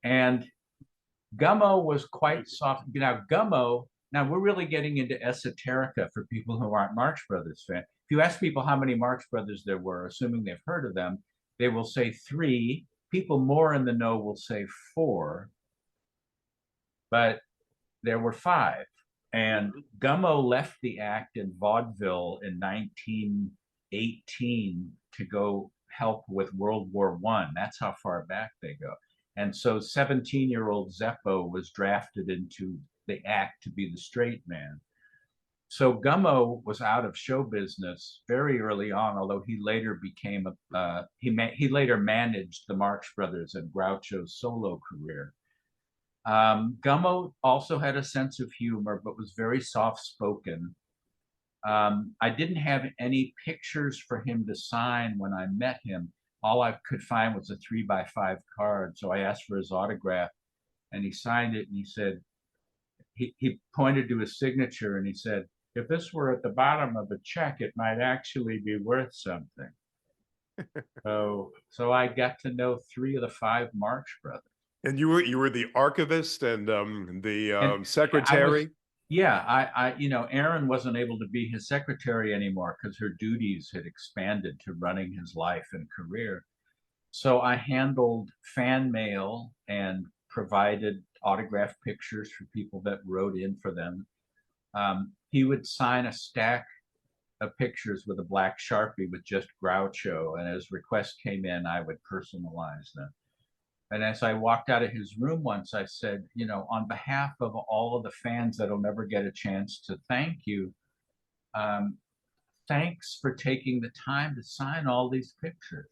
And Gummo was quite soft. Now, Gummo, now we're really getting into esoterica for people who aren't Marx Brothers fans. If you ask people how many Marx Brothers there were, assuming they've heard of them, they will say three. People more in the know will say four, but there were five. And Mhm. Gummo left the act in vaudeville in 1918 to go help with World War I. That's how far back they go. And so 17-year-old Zeppo was drafted into the act to be the straight man. So Gummo was out of show business very early on, although he later became he later managed the Marx Brothers and Groucho's solo career. Gummo also had a sense of humor, but was very soft spoken. I didn't have any pictures for him to sign when I met him. All I could find was a 3x5 card. So I asked for his autograph and he signed it and he said, he pointed to his signature and he said, if this were at the bottom of a check, it might actually be worth something. So I got to know three of the five Marx Brothers. And you were the archivist and the And I was, secretary. yeah, Aaron wasn't able to be his secretary anymore because her duties had expanded to running his life and career. So I handled fan mail and provided autographed pictures for people that wrote in for them. He would sign a stack of pictures with a black Sharpie with just Groucho, and as requests came in, I would personalize them. And as I walked out of his room once, I said, on behalf of all of the fans that'll never get a chance to thank you, um, thanks for taking the time to sign all these pictures.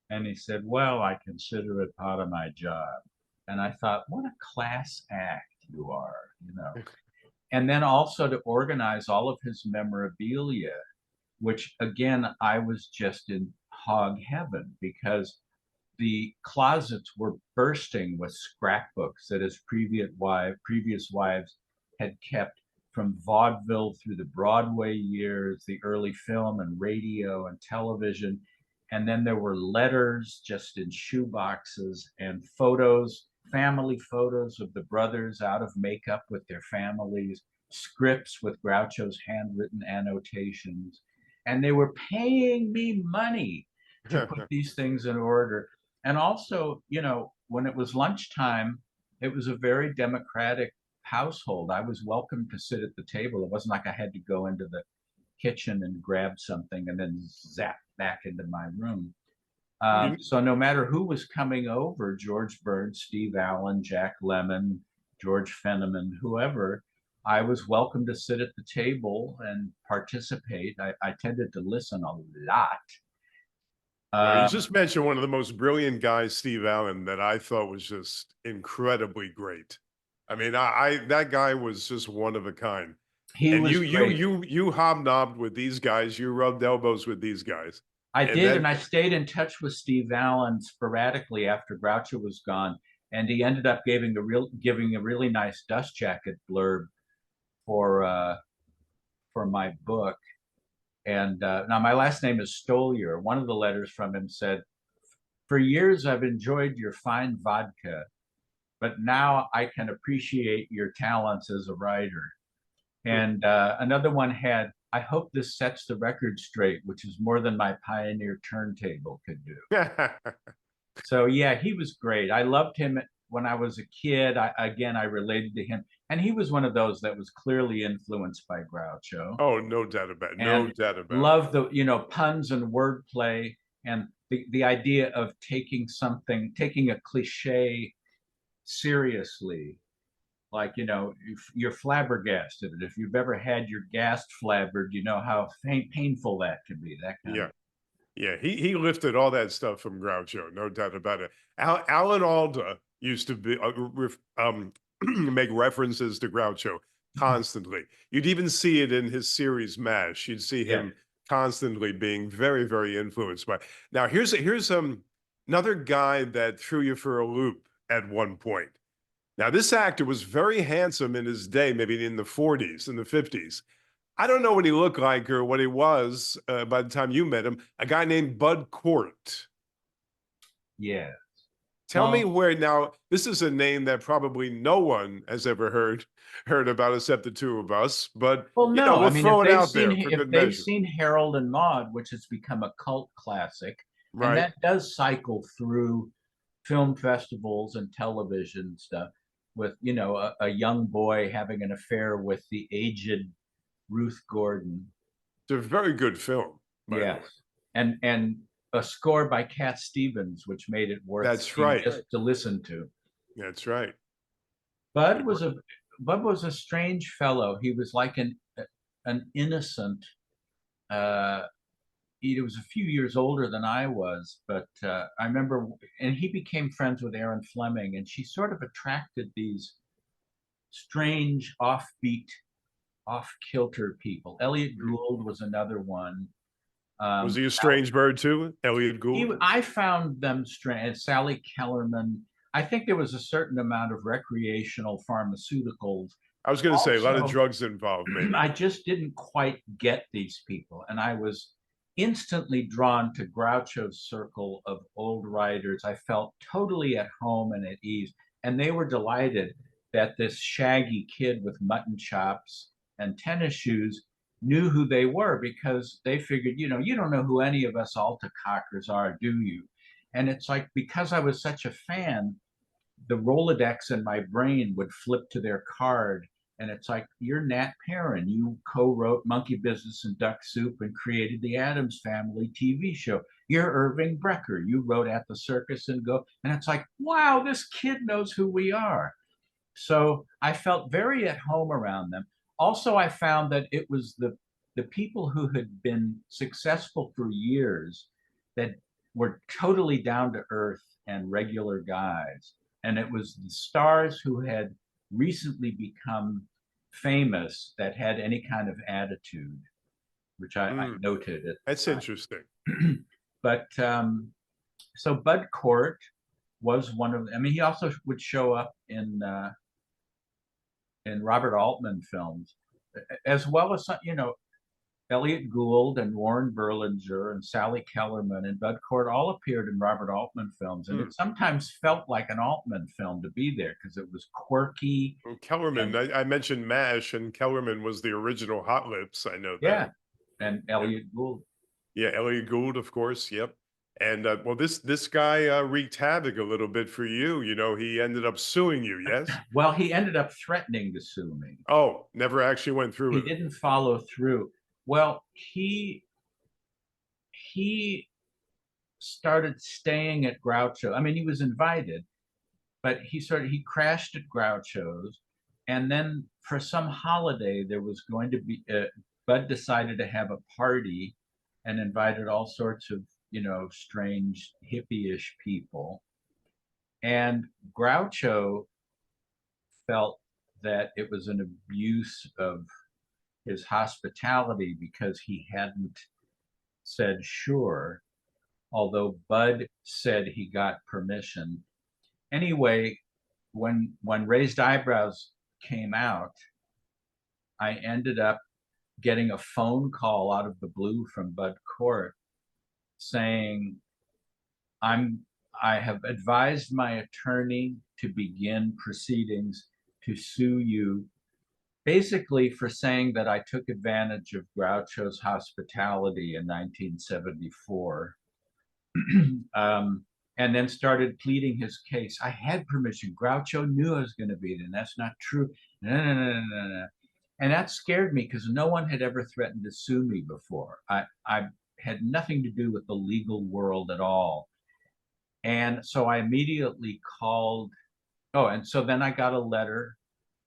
And he said, well, I consider it part of my job. And I thought, what a class act you are. and then also to organize all of his memorabilia, which again, I was just in hog heaven because the closets were bursting with scrapbooks that his previous wives had kept from vaudeville through the Broadway years, the early film and radio and television. And then there were letters just in shoe boxes and photos, family photos of the brothers out of makeup with their families, scripts with Groucho's handwritten annotations. And they were paying me money to put these things in order. And also, when it was lunchtime, it was a very democratic household. I was welcome to sit at the table. It wasn't like I had to go into the kitchen and grab something and then zap back into my room. You, So no matter who was coming over, George Burns, Steve Allen, Jack Lemmon, George Fenneman, whoever, I was welcome to sit at the table and participate. I tended to listen a lot. well, you Um, just mentioned one of the most brilliant guys, Steve Allen, that I thought was just incredibly great. I mean, that guy was just one of a kind. he And was great. you hobnobbed with these guys, you rubbed elbows with these guys. I And did, then and I stayed in touch with Steve Allen sporadically after Groucho was gone, and he ended up giving a really nice dust jacket blurb for uh, for my book. And now my last name is Stoliar. One of the letters from him said, "For years I've enjoyed your fine vodka, but now I can appreciate your talents as a writer." And another one had, "I hope this sets the record straight, which is more than my Pioneer turntable could do." So yeah, he was great. I loved him when I was a kid. I related to him, and he was one of those that was clearly influenced by Groucho, Oh, no doubt about it. No and doubt about it. loved the puns and wordplay, and the idea of taking a cliche seriously. Like, if you're flabbergasted, and if you've ever had your gas flabbered, you know how painful that can be. That kind Yeah. of. Yeah, he lifted all that stuff from Groucho, no doubt about it. Alan Alda used to be make references to Groucho constantly. You'd even see it in his series MASH. You'd see Yeah. him constantly being very, very influenced by. Now here's another guy that threw you for a loop at one point. Now this actor was very handsome in his day, maybe in the 40s, in the 50s. I don't know what he looked like or what he was by the time you met him. A guy named Bud Cort. Yeah. Tell me Well, where now. This is a name that probably no one has ever heard about except the two of us. But no. I we'll mean, throw it out there for if good they've measure, seen Harold and Maude, which has become a cult classic, and right? that does cycle through film festivals and television stuff, with a young boy having an affair with the aged Ruth Gordon. It's a very good film, by the way. Yes, and a score by Cat Stevens, which made it worth That's seeing right. just to listen to. That's right. Bud was a Bud was a strange fellow. He was like an innocent. Uh, he was a few years older than I was, but I remember, and he became friends with Aaron Fleming, and she sort of attracted these strange, offbeat, off-kilter people. Elliot Mhm. Gould was another one. Was he a Sally strange bird too, Elliot Gould? I found them strange. Sally Kellerman. I think there was a certain amount of recreational pharmaceuticals. I was going to say a lot of Also, drugs involved, maybe. I just didn't quite get these people, and I was instantly drawn to Groucho's circle of old writers. I felt totally at home and at ease, and they were delighted that this shaggy kid with mutton chops and tennis shoes knew who they were, because they figured, you don't know who any of us Alta cockers are, do you? And it's like, because I was such a fan, the Rolodex in my brain would flip to their card. And it's like, you're Nat Perrin. You co-wrote Monkey Business and Duck Soup and created the Addams Family TV show. You're Irving Brecker. You wrote At the Circus and Go. And it's like, wow, this kid knows who we are. So I felt very at home around them. Also, I found that it was the people who had been successful for years that were totally down to earth and regular guys. And it was the stars who had recently become famous that had any kind of attitude, which I Mm, noted at that's the interesting. time. But so Bud Cort was one of. I mean, he also would show up in Robert Altman films, as well as Elliot Gould and Warren Berlinger and Sally Kellerman and Bud Cort all appeared in Robert Altman films, and Mm. it sometimes felt like an Altman film to be there because it was quirky Well, Kellerman, and I mentioned MASH, and Kellerman was the original Hot Lips. I know that. yeah, and And Elliot Gould. yeah, Elliot Gould, of course. Yep. And well, this guy wreaked havoc a little bit for you. You know, he ended up suing you. Yes. Well, he ended up threatening to sue me. Oh, never actually went through He with it. didn't follow through. Well, he started staying at Groucho. I mean, he was invited, but he crashed at Groucho's, and then for some holiday there was going to be Bud decided to have a party and invited all sorts of strange hippie-ish people, and Groucho felt that it was an abuse of his hospitality because he hadn't said sure, although Bud said he got permission. Anyway, when Raised Eyebrows came out, I ended up getting a phone call out of the blue from Bud Cort saying, I'm I have advised my attorney to begin proceedings to sue you, basically for saying that I took advantage of Groucho's hospitality in 1974. And then started pleading his case. I had permission. Groucho knew I was going to be there, and that's not true. No, no, no, no, no, no. And that scared me because no one had ever threatened to sue me before. I had nothing to do with the legal world at all. And so I immediately called. Oh, and so then I got a letter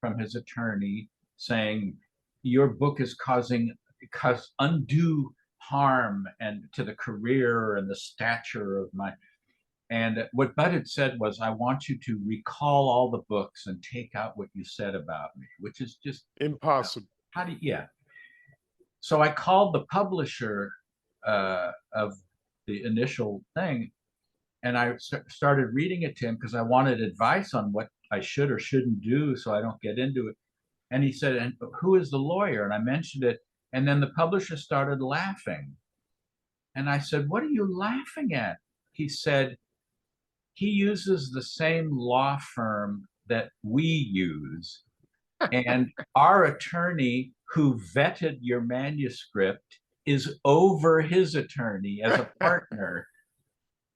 from his attorney saying, your book is causing undue harm and to the career and the stature of my. And what Bud had said was, I want you to recall all the books and take out what you said about me, which is just, Impossible. how do you, yeah. So I called the publisher of the initial thing, and I started reading it to him because I wanted advice on what I should or shouldn't do so I don't get into it. And he said, and who is the lawyer? And I mentioned it. And then the publisher started laughing. And I said, what are you laughing at? He said, he uses the same law firm that we use. And our attorney who vetted your manuscript is over his attorney as a partner.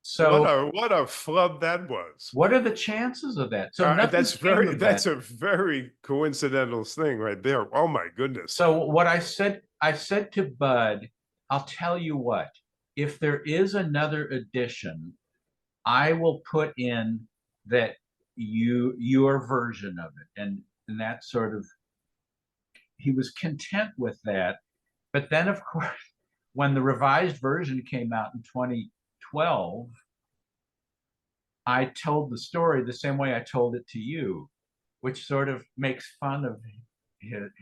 So What a flub that was. what are the chances of that? So nothing came of that. That's a very coincidental thing right there. Oh my goodness. So what I said to Bud, I'll tell you what, if there is another edition, I will put in that your version of it. And that sort of, he was content with that. But then of course, when the revised version came out in 2012, I told the story the same way I told it to you, which sort of makes fun of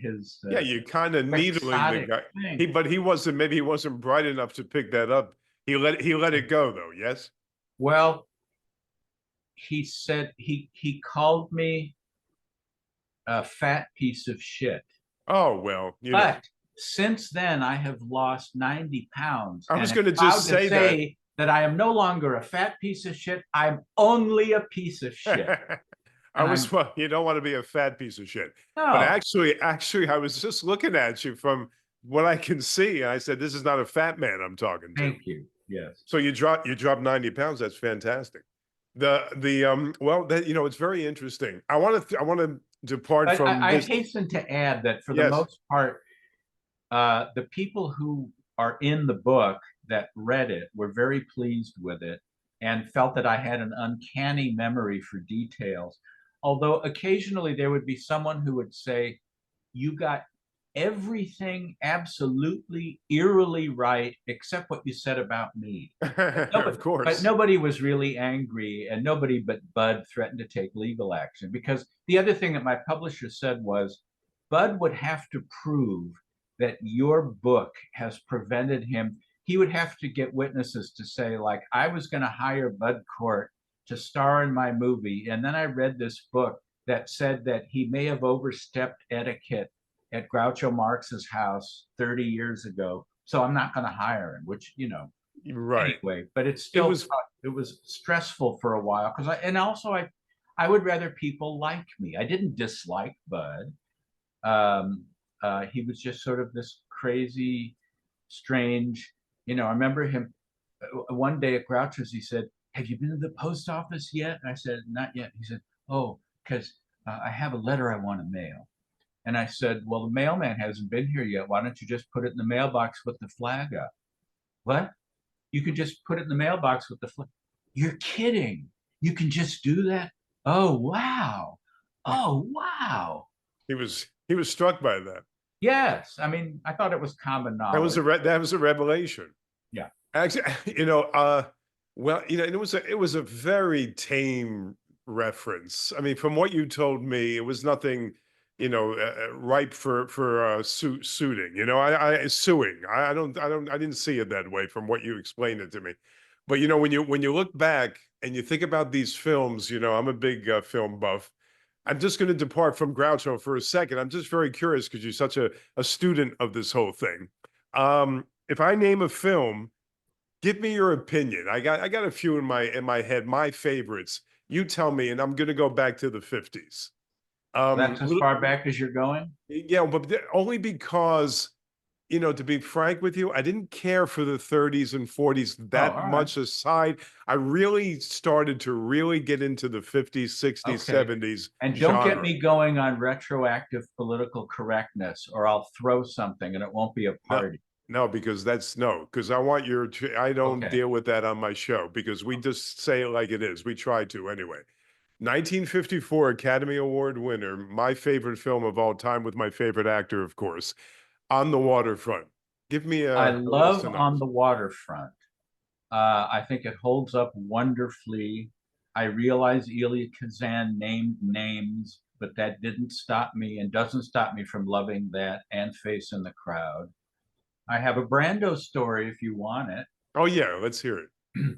his Yeah, you kind of needling the quixotic guy. thing. But he wasn't, maybe he wasn't bright enough to pick that up. He let it go though, yes? Well, he said he called me a fat piece of shit. Oh well, you know. But since then, I have lost 90 pounds. I And was I'm gonna proud just to say say that I am no longer a fat piece of shit. I'm only a piece of shit. that. I And was I'm, well, you don't want to be a fat piece of shit. But no, actually, I was just looking at you from what I can see, and I said, this is not a fat man I'm talking to. thank you. Yes. So you dropped 90 pounds. That's fantastic. Well, that, you know, it's very interesting. I want to depart But from I this. hasten to add that for the Yes. most part, the people who are in the book that read it were very pleased with it and felt that I had an uncanny memory for details. Although occasionally there would be someone who would say, you got everything absolutely eerily right except what you said about me. Of But course. nobody was really angry, and nobody but Bud threatened to take legal action. Because the other thing that my publisher said was, Bud would have to prove that your book has prevented him. He would have to get witnesses to say, like, I was going to hire Bud Cort to star in my movie, and then I read this book that said that he may have overstepped etiquette at Groucho Marx's house 30 years ago, so I'm not going to hire him. Which, Right. anyway, but it's It still was it was stressful for a while because I would rather people like me. I didn't dislike Bud. Um, he was just sort of this crazy, strange. I remember him one day at Groucho's. He said, "Have you been to the post office yet?" And I said, "Not yet." He said, "Oh, because I have a letter I want to mail." And I said, "Well, the mailman hasn't been here yet. Why don't you just put it in the mailbox with the flag up?" "What? You could just put it in the mailbox with the flag?" "You're kidding. You can just do that?" "Oh, wow. Oh, wow." he was struck by that. Yes. I mean, I thought it was common knowledge. That was a revelation. Yeah. Actually, well, it was a very tame reference. I mean, from what you told me, it was nothing, ripe for suiting. I suing. I didn't see it that way from what you explained it to me. But when you look back and you think about these films, I'm a big film buff. I'm just going to depart from Groucho for a second. I'm just very curious because you're such a student of this whole thing. If I name a film, give me your opinion. I got a few in my head, my favorites. You tell me, and I'm going to go back to the 50s. That's as far back as you're going? Yeah, but only because, to be frank with you, I didn't care for the 30s and 40s Oh, that all right. much aside. I really started to really get into the 50s, 60s, Okay. 70s And don't get genre. me going on retroactive political correctness, or I'll throw something and it won't be a No, party. no, because that's no, because I don't Okay. deal with that on my show because we just say it like it is. We try to anyway. 1954 Academy Award winner, my favorite film of all time with my favorite actor, of course, On the Waterfront. Give me I a little love On synopsis. the Waterfront. I think it holds up wonderfully. I realize Elia Kazan named names, but that didn't stop me and doesn't stop me from loving that and Face in the Crowd. I have a Brando story if you want it. Oh yeah, let's hear it.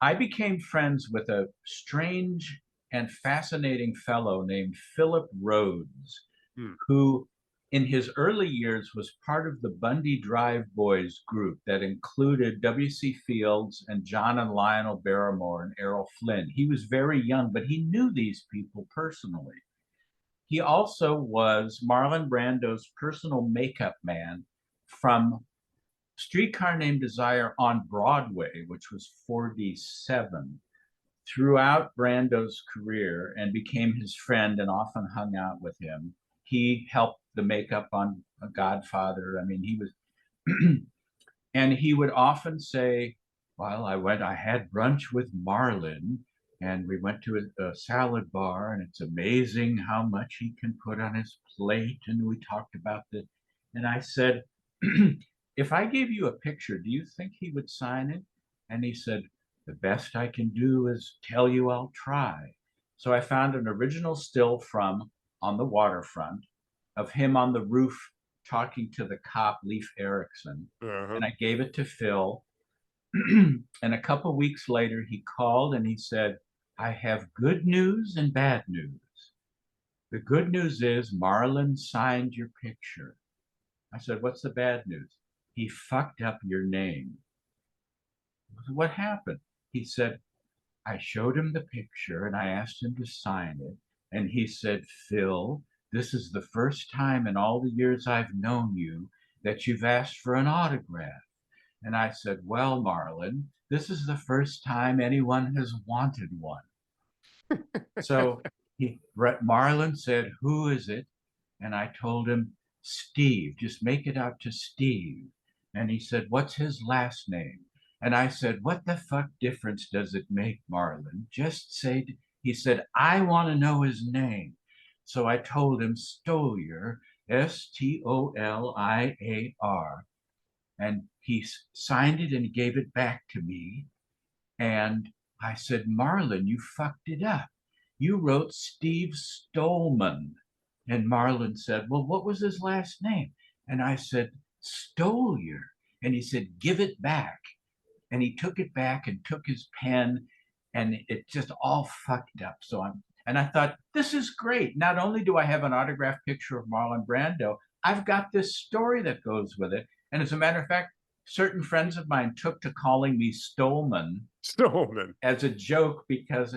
I became friends with a strange and fascinating fellow named Philip Rhodes, Hmm. who in his early years was part of the Bundy Drive Boys group that included W.C. Fields and John and Lionel Barrymore and Errol Flynn. He was very young, but he knew these people personally. He also was Marlon Brando's personal makeup man from Streetcar Named Desire on Broadway, which was 47, throughout Brando's career and became his friend and often hung out with him. He helped the makeup on Godfather. I mean, he was, and he would often say, "Well, I had brunch with Marlon, and we went to a salad bar, and it's amazing how much he can put on his plate." And we talked about the, and I said, "If I gave you a picture, do you think he would sign it?" And he said, "The best I can do is tell you I'll try." So I found an original still from On the Waterfront of him on the roof talking to the cop, Leif Erikson. Uh-huh. And I gave it to Phil. And a couple of weeks later, he called and he said, "I have good news and bad news. The good news is Marlon signed your picture." I said, "What's the bad news?" "He fucked up your name." I said, "What happened?" He said, "I showed him the picture and I asked him to sign it. And he said, 'Phil, this is the first time in all the years I've known you that you've asked for an autograph.'" And I said, "Well, Marlon, this is the first time anyone has wanted one." So Marlon said, "Who is it?" And I told him, "Steve, just make it out to Steve." And he said, "What's his last name?" And I said, "What the fuck difference does it make, Marlon? Just say," he said, "I want to know his name." So I told him Stoliar, Stoliar. And he signed it and he gave it back to me. And I said, "Marlon, you fucked it up. You wrote Steve Stolman." And Marlon said, well, what was his last name? And I said, Stoliar. And he said, give it back. And he took it back and took his pen, and it just all fucked up. And I thought, this is great. Not only do I have an autographed picture of Marlon Brando, I've got this story that goes with it. And as a matter of fact, certain friends of mine took to calling me Stolman Stillman. as a joke because,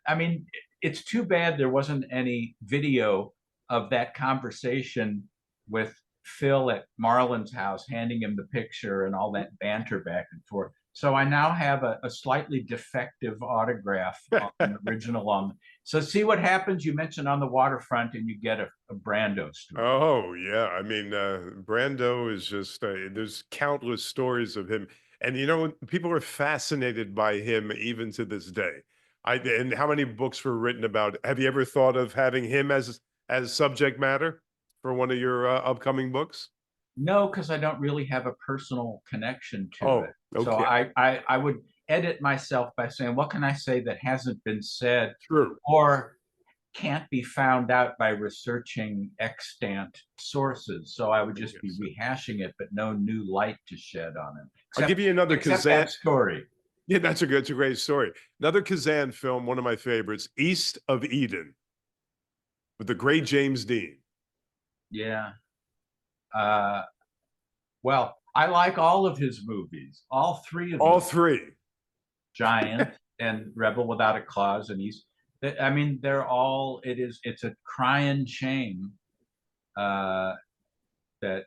I mean, it's too bad there wasn't any video of that conversation with Phil at Marlon's house, handing him the picture and all that banter back and forth. So I now have a slightly defective autograph on an original on. So see what happens. You mentioned On the Waterfront, and you get a Brando story. Oh yeah, I mean, Brando is just there's countless stories of him, and people are fascinated by him even to this day. And how many books were written about? Have you ever thought of having him as subject matter for one of your upcoming books? No, because I don't really have a personal connection to it. Oh, So okay, I would edit myself by saying, what can I say that hasn't been said true. or can't be found out by researching extant sources? So I would just be Yes. rehashing it, but no new light to shed on it. I'll give you another Except that Kazan. story. Yeah, it's a great story. Another Kazan film, one of my favorites, East of Eden, with the great James Dean. Yeah. Uh, well, I like all of his movies, all three of All them. three. Giant and Rebel Without a Cause, and I mean, they're all. It's a crying shame uh, that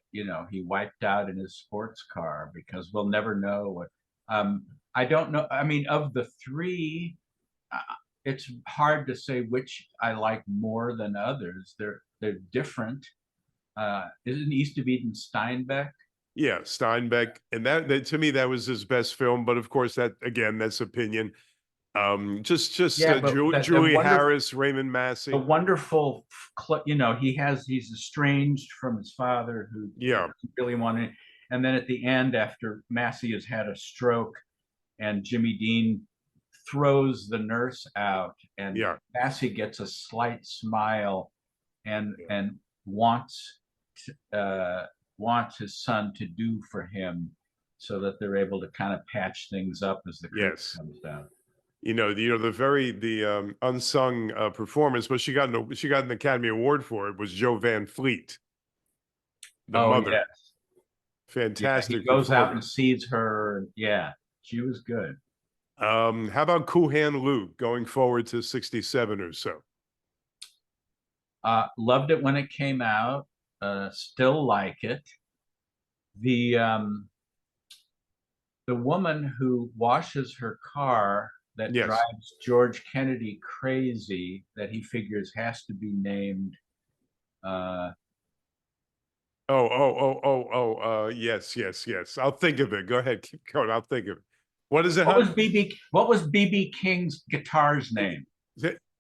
he wiped out in his sports car, because we'll never know what. I don't know. I mean, of the three, uh, it's hard to say which I like more than others. They're different. Isn't East of Eden Steinbeck? Yeah, Steinbeck, and that to me that was his best film. But of course, that's opinion. Just Yeah, but Julie Harris, Raymond the Massey. wonderful, he's estranged from his father, who Yeah, doesn't really want to. And then at the end, after Massey has had a stroke, and Jimmy Dean throws the nurse out, and yeah, Massey gets a slight smile, and yeah. and wants wants his son to do for him, so that they're able to kind of patch things up as the curtain Yes. comes down. The unsung performance, but she got an Academy Award for it. Was Jo Van Fleet, the Oh mother. yes, yeah. He Fantastic goes out and performance. sees her. Yeah, she was good. How about Kuhan Luke going forward to 67 or so? Loved it when it came out. Still like it. The woman who washes her car, that Yes. drives George Kennedy crazy, that he figures has to be named. Uh, Yes, yes, yes. I'll think of it. Go ahead, keep going. I'll think of it. What is it, what was hon? BB? What was BB King's guitar's name?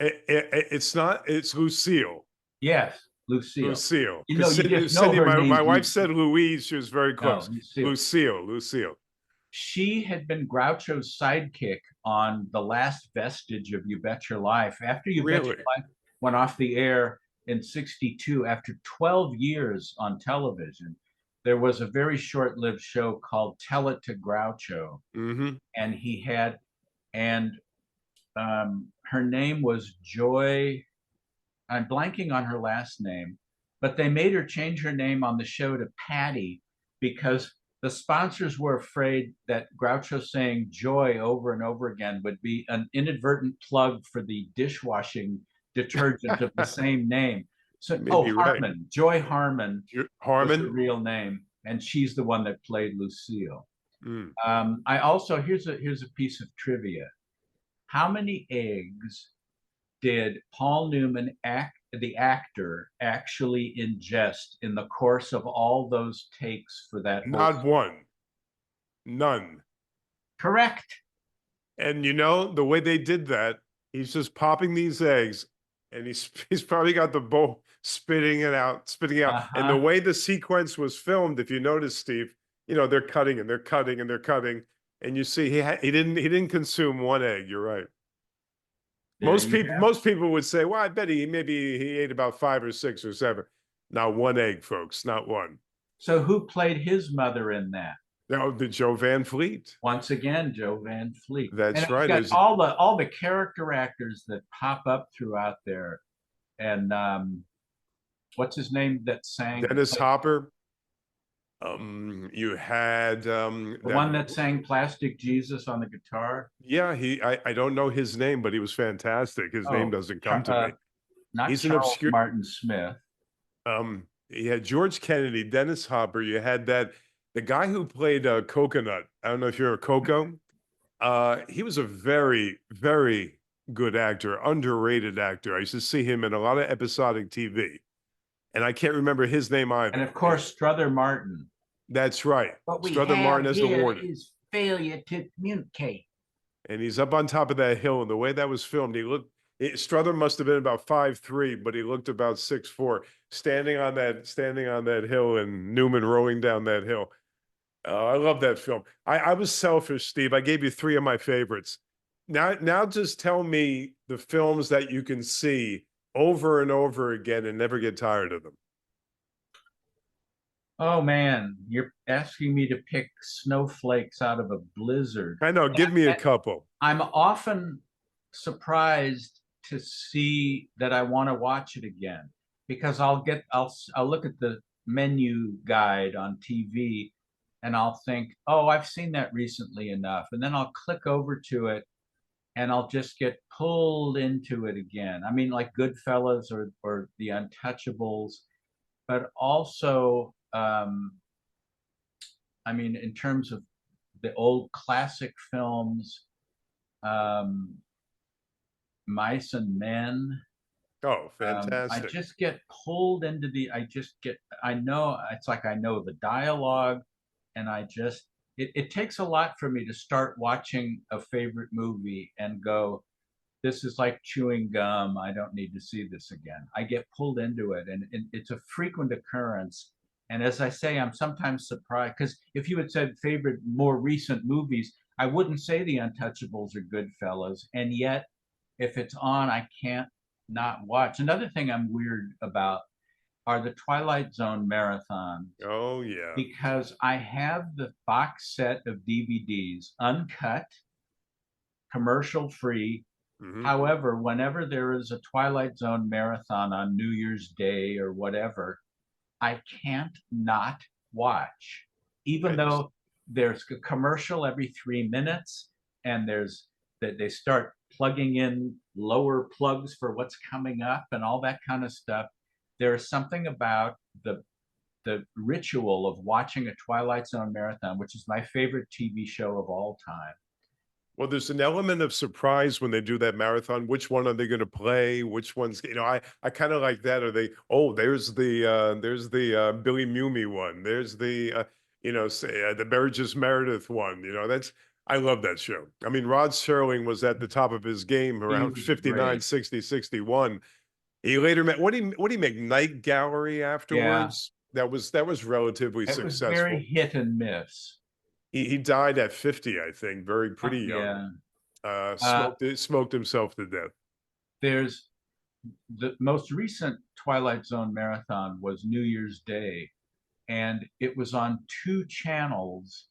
It's not. It's Lucille. Yes, Lucille. Lucille. You know, Because you just know Cindy, her my name's wife Lucille. said Louise. She was very No, close. Lucille. Lucille. She had been Groucho's sidekick on the last vestige of You Bet Your Life. After You Bet Your Really? Life went off the air in 62, after 12 years on television, there was a very short lived show called Tell It to Groucho. Mm-hmm. And and her name was Joy. I'm blanking on her last name, but they made her change her name on the show to Patty, because the sponsors were afraid that Groucho saying Joy over and over again would be an inadvertent plug for the dishwashing detergent of the same name. So, You may be right. Harmon, Joy Harmon was her Harmon. real name, and she's the one that played Lucille. Mm. I also here's a piece of trivia. How many eggs did Paul Newman, the actor, actually ingest in the course of all those takes for that whole? Not one. None. Correct. And the way they did that, he's just popping these eggs, and he's probably got the bowl spitting out. And the Uh-huh. way the sequence was filmed, if you notice, Steve, they're cutting and they're cutting and they're cutting, and you see he didn't consume one egg. You're right. There you have. Most people would say, well, I bet maybe he ate about 5 or 6 or 7. Not one egg, folks, not one. So who played his mother in that? No, the Joe Van Fleet. Once again, Joe Van Fleet. And That's it's right. got all the character actors that pop up throughout there. And what's his name that sang? Dennis Hopper. You had The one that sang Plastic Jesus on the guitar. Yeah, I don't know his name, but he was fantastic. His name doesn't come to me. Not He's Charles an obscure. Martin Smith. You had George Kennedy, Dennis Hopper. You had the guy who played Coconut. I don't know if you're a Coco. He was a very, very good actor, underrated actor. I used to see him in a lot of episodic TV, and I can't remember his name either. And of course, Strother Martin. That's right. What we Strother have Martin as the here warden. is failure to communicate. And he's up on top of that hill, and the way that was filmed, Strother must have been about 5'3", but he looked about 6'4", standing on that hill, and Newman rowing down that hill. I love that film. I was selfish, Steve. I gave you 3 of my favorites. Now just tell me the films that you can see over and over again and never get tired of them. Oh man, you're asking me to pick snowflakes out of a blizzard. I know. Give me a couple. I'm often surprised to see that I want to watch it again, because I'll look at the menu guide on TV and I'll think, oh, I've seen that recently enough. And then I'll click over to it and I'll just get pulled into it again. I mean, like Goodfellas or The Untouchables, but also, I mean, in terms of the old classic films, Mice and Men. Oh, fantastic. I just get pulled into I know, it's like I know the dialogue, and it takes a lot for me to start watching a favorite movie and go, this is like chewing gum. I don't need to see this again. I get pulled into it, and it's a frequent occurrence. And as I say, I'm sometimes surprised, because if you had said favorite more recent movies, I wouldn't say The Untouchables or Goodfellas. And yet, if it's on, I can't not watch. Another thing I'm weird about are the Twilight Zone marathons. Oh, yeah. Because I have the box set of DVDs, uncut, commercial free. Mhm. However, whenever there is a Twilight Zone marathon on New Year's Day or whatever, I can't not watch, even though there's a commercial every 3 minutes, and there's that they start plugging in lower plugs for what's coming up and all that kind of stuff. There's something about the ritual of watching a Twilight Zone marathon, which is my favorite TV show of all time. Well, there's an element of surprise when they do that marathon. Which one are they going to play? Which one's, I kind of like that. Are they, oh, there's the Billy Mumi one. There's the, the Burgess Meredith one. I love that show. I mean, Rod Serling was at the top of his game around 59, 60, 61. He later met, what do you make, Night Gallery afterwards? Yeah. That was relatively successful. It was very hit and miss. He died at 50, I think, pretty young. Yeah. Smoked himself to death. There's the most recent Twilight Zone marathon was New Year's Day, and it was on 2 channels,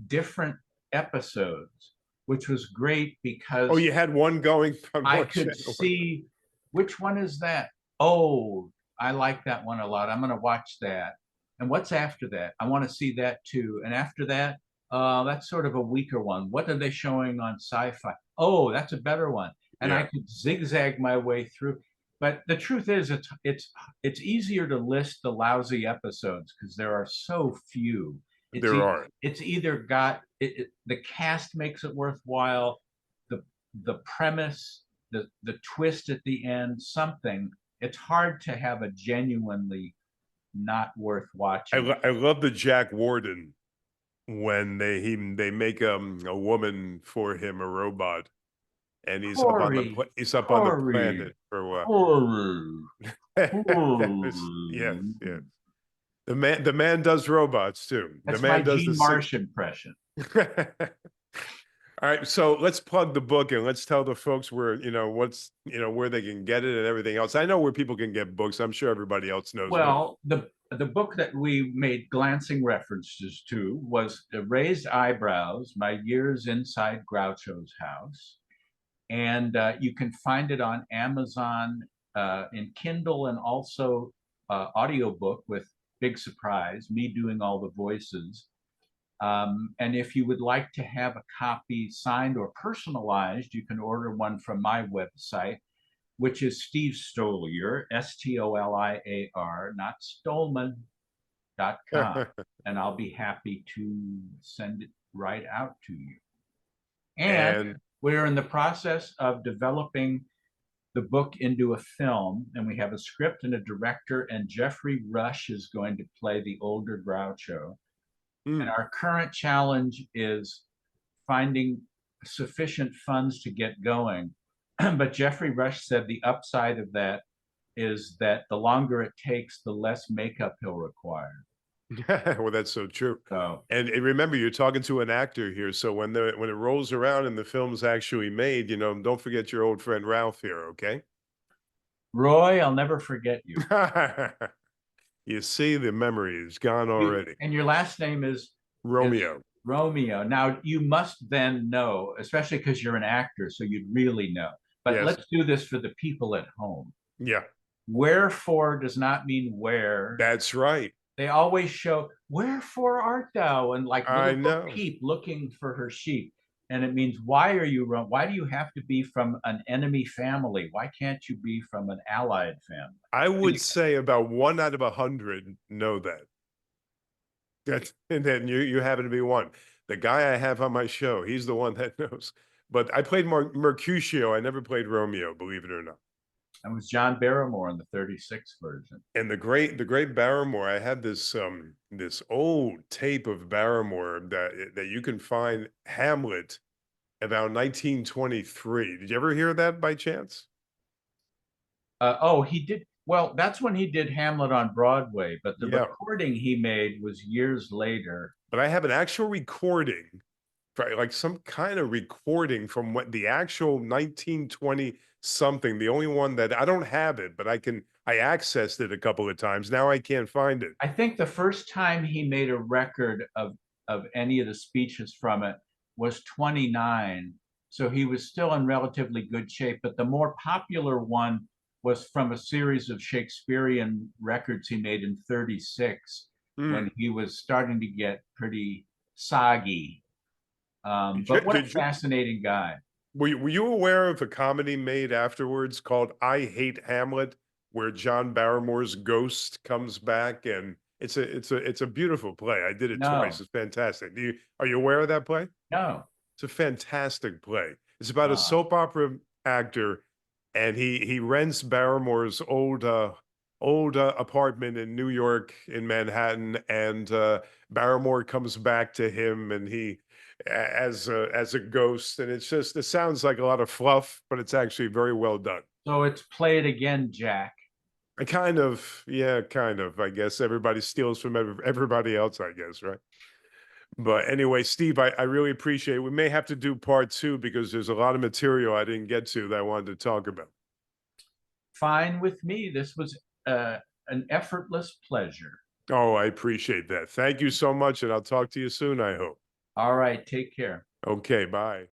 different episodes, which was great because you had one going on I could see which one is that. Oh, I like that one a lot. I'm going to watch that. And what's after that? I want to see that too. And after that, that's sort of a weaker one. What are they showing on Sci-Fi? Oh, that's a better one. And I could zigzag my way through. But the truth is, it's easier to list the lousy episodes because there are so few. It's either got the cast makes it worthwhile, the premise, the twist at the end, something. It's hard to have a genuinely not worth watching. I love the Jack Warden when they make a woman for him, a robot, and he's up on the planet for a while. Yes. The man does robots too. That's the man my does Gene Marsh impression. All All right, so let's plug the book and let's tell the folks where, where they can get it and everything else. I know where people can get books. I'm sure everybody else knows. Well, the book that we made glancing references to was Raised Eyebrows: My Years Inside Groucho's House, and you can find it on Amazon in Kindle and also audiobook with big surprise, me doing all the voices. And if you would like to have a copy signed or personalized, you can order one from my website, which is Steve Stoliar, Stoliar, not Stolman.com. And I'll be happy to send it right out to you. And And we're in the process of developing the book into a film, and we have a script and a director, and Jeffrey Rush is going to play the older Groucho. And our current challenge is finding sufficient funds to get going. But Jeffrey Rush said the upside of that is that the longer it takes, the less makeup he'll require. well, that's so true. So, And remember, you're talking to an actor here, so when it rolls around and the film's actually made, don't forget your old friend Ralph here, okay? Roy, I'll never forget you. You see, the memory is gone already. And your last name is Romeo. Romeo. Now, you must then know, especially because you're an actor, so you'd really know. But Yes. let's do this for the people at home. Yeah, Wherefore does not mean where. that's right. They always show, wherefore art thou? And like I little know. Peep looking for her sheep. And it means, why are you wrong? Why do you have to be from an enemy family? Why can't you be from an allied family? I would say about 1 out of 100 know that. And then you happen to be one. The guy I have on my show, he's the one that knows. But I played Mercutio. I never played Romeo, believe it or not. That was John Barrymore in the 36 version. And the great Barrymore, I had this this old tape of Barrymore that you can find Hamlet about 1923. Did you ever hear that by chance? Oh, he did. Well, that's when he did Hamlet on Broadway, but the Yeah. recording he made was years later. But I have an actual recording, like some kind of recording from what the actual 1920 something, the only one that I don't have it, but I accessed it a couple of times. Now I can't find it. I think the first time he made a record of any of the speeches from it was 29. So he was still in relatively good shape. But the more popular one was from a series of Shakespearean records he made in 36 when he was starting to get pretty soggy. But what a fascinating guy. Were you aware of a comedy made afterwards called I Hate Hamlet, where John Barrymore's ghost comes back, and it's a beautiful play. I did it twice. It's fantastic. Are you aware of that play? No. It's a fantastic play. It's about a soap opera actor, and he rents Barrymore's old apartment in New York, in Manhattan, and Barrymore comes back to him, and he as a ghost, and it sounds like a lot of fluff, but it's actually very well done. So it's Play It Again, Jack. Kind of, yeah, kind of. I guess everybody steals from everybody else, I guess, right? But anyway, Steve, I really appreciate it. We may have to do part 2 because there's a lot of material I didn't get to that I wanted to talk about. Fine with me. This was an effortless pleasure. Oh, I appreciate that. Thank you so much, and I'll talk to you soon, I hope. All right. Take care. Okay, bye.